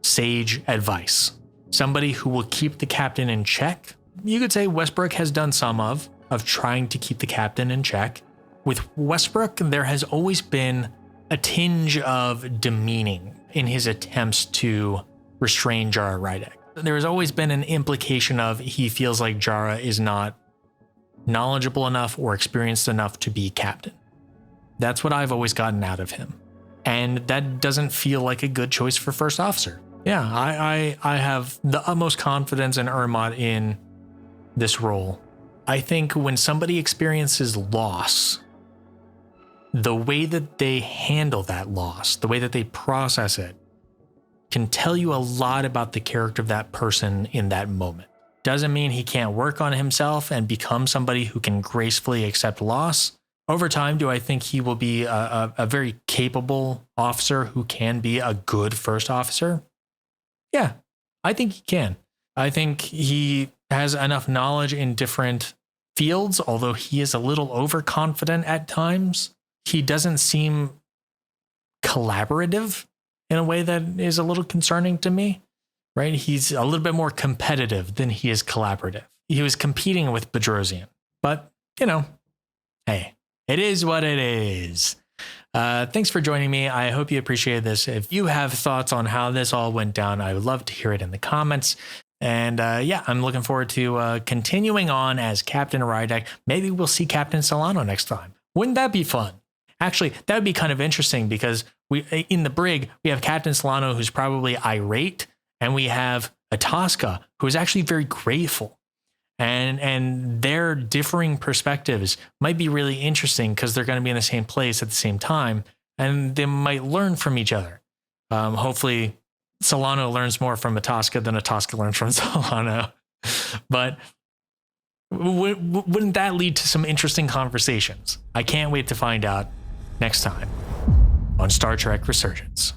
sage advice. Somebody who will keep the captain in check. You could say Westbrook has done some of trying to keep the captain in check. With Westbrook, there has always been a tinge of demeaning in his attempts to restrain Jara Rydek. There has always been an implication of he feels like Jara is not knowledgeable enough or experienced enough to be captain. That's what I've always gotten out of him. And that doesn't feel like a good choice for first officer. Yeah, I have the utmost confidence in Ermont in this role. I think when somebody experiences loss, the way that they handle that loss, the way that they process it, can tell you a lot about the character of that person in that moment. Doesn't mean he can't work on himself and become somebody who can gracefully accept loss. Over time, do I think he will be a very capable officer who can be a good first officer? Yeah, I think he can. I think he has enough knowledge in different fields, although he is a little overconfident at times. He doesn't seem collaborative in a way that is a little concerning to me, right? He's a little bit more competitive than he is collaborative. He was competing with Bedrosian, but, you know, hey, it is what it is. Thanks for joining me. I hope you appreciated this. If you have thoughts on how this all went down, I would love to hear it in the comments. And yeah, I'm looking forward to continuing on as Captain Rydek. Maybe we'll see Captain Solano next time. Wouldn't that be fun? Actually, that would be kind of interesting because in the brig, we have Captain Solano, who's probably irate, and we have Atasca, who is actually very grateful. And their differing perspectives might be really interesting because they're going to be in the same place at the same time, and they might learn from each other. Hopefully, Solano learns more from Atasca than Atasca learns from Solano. But wouldn't that lead to some interesting conversations? I can't wait to find out next time on Star Trek Resurgence.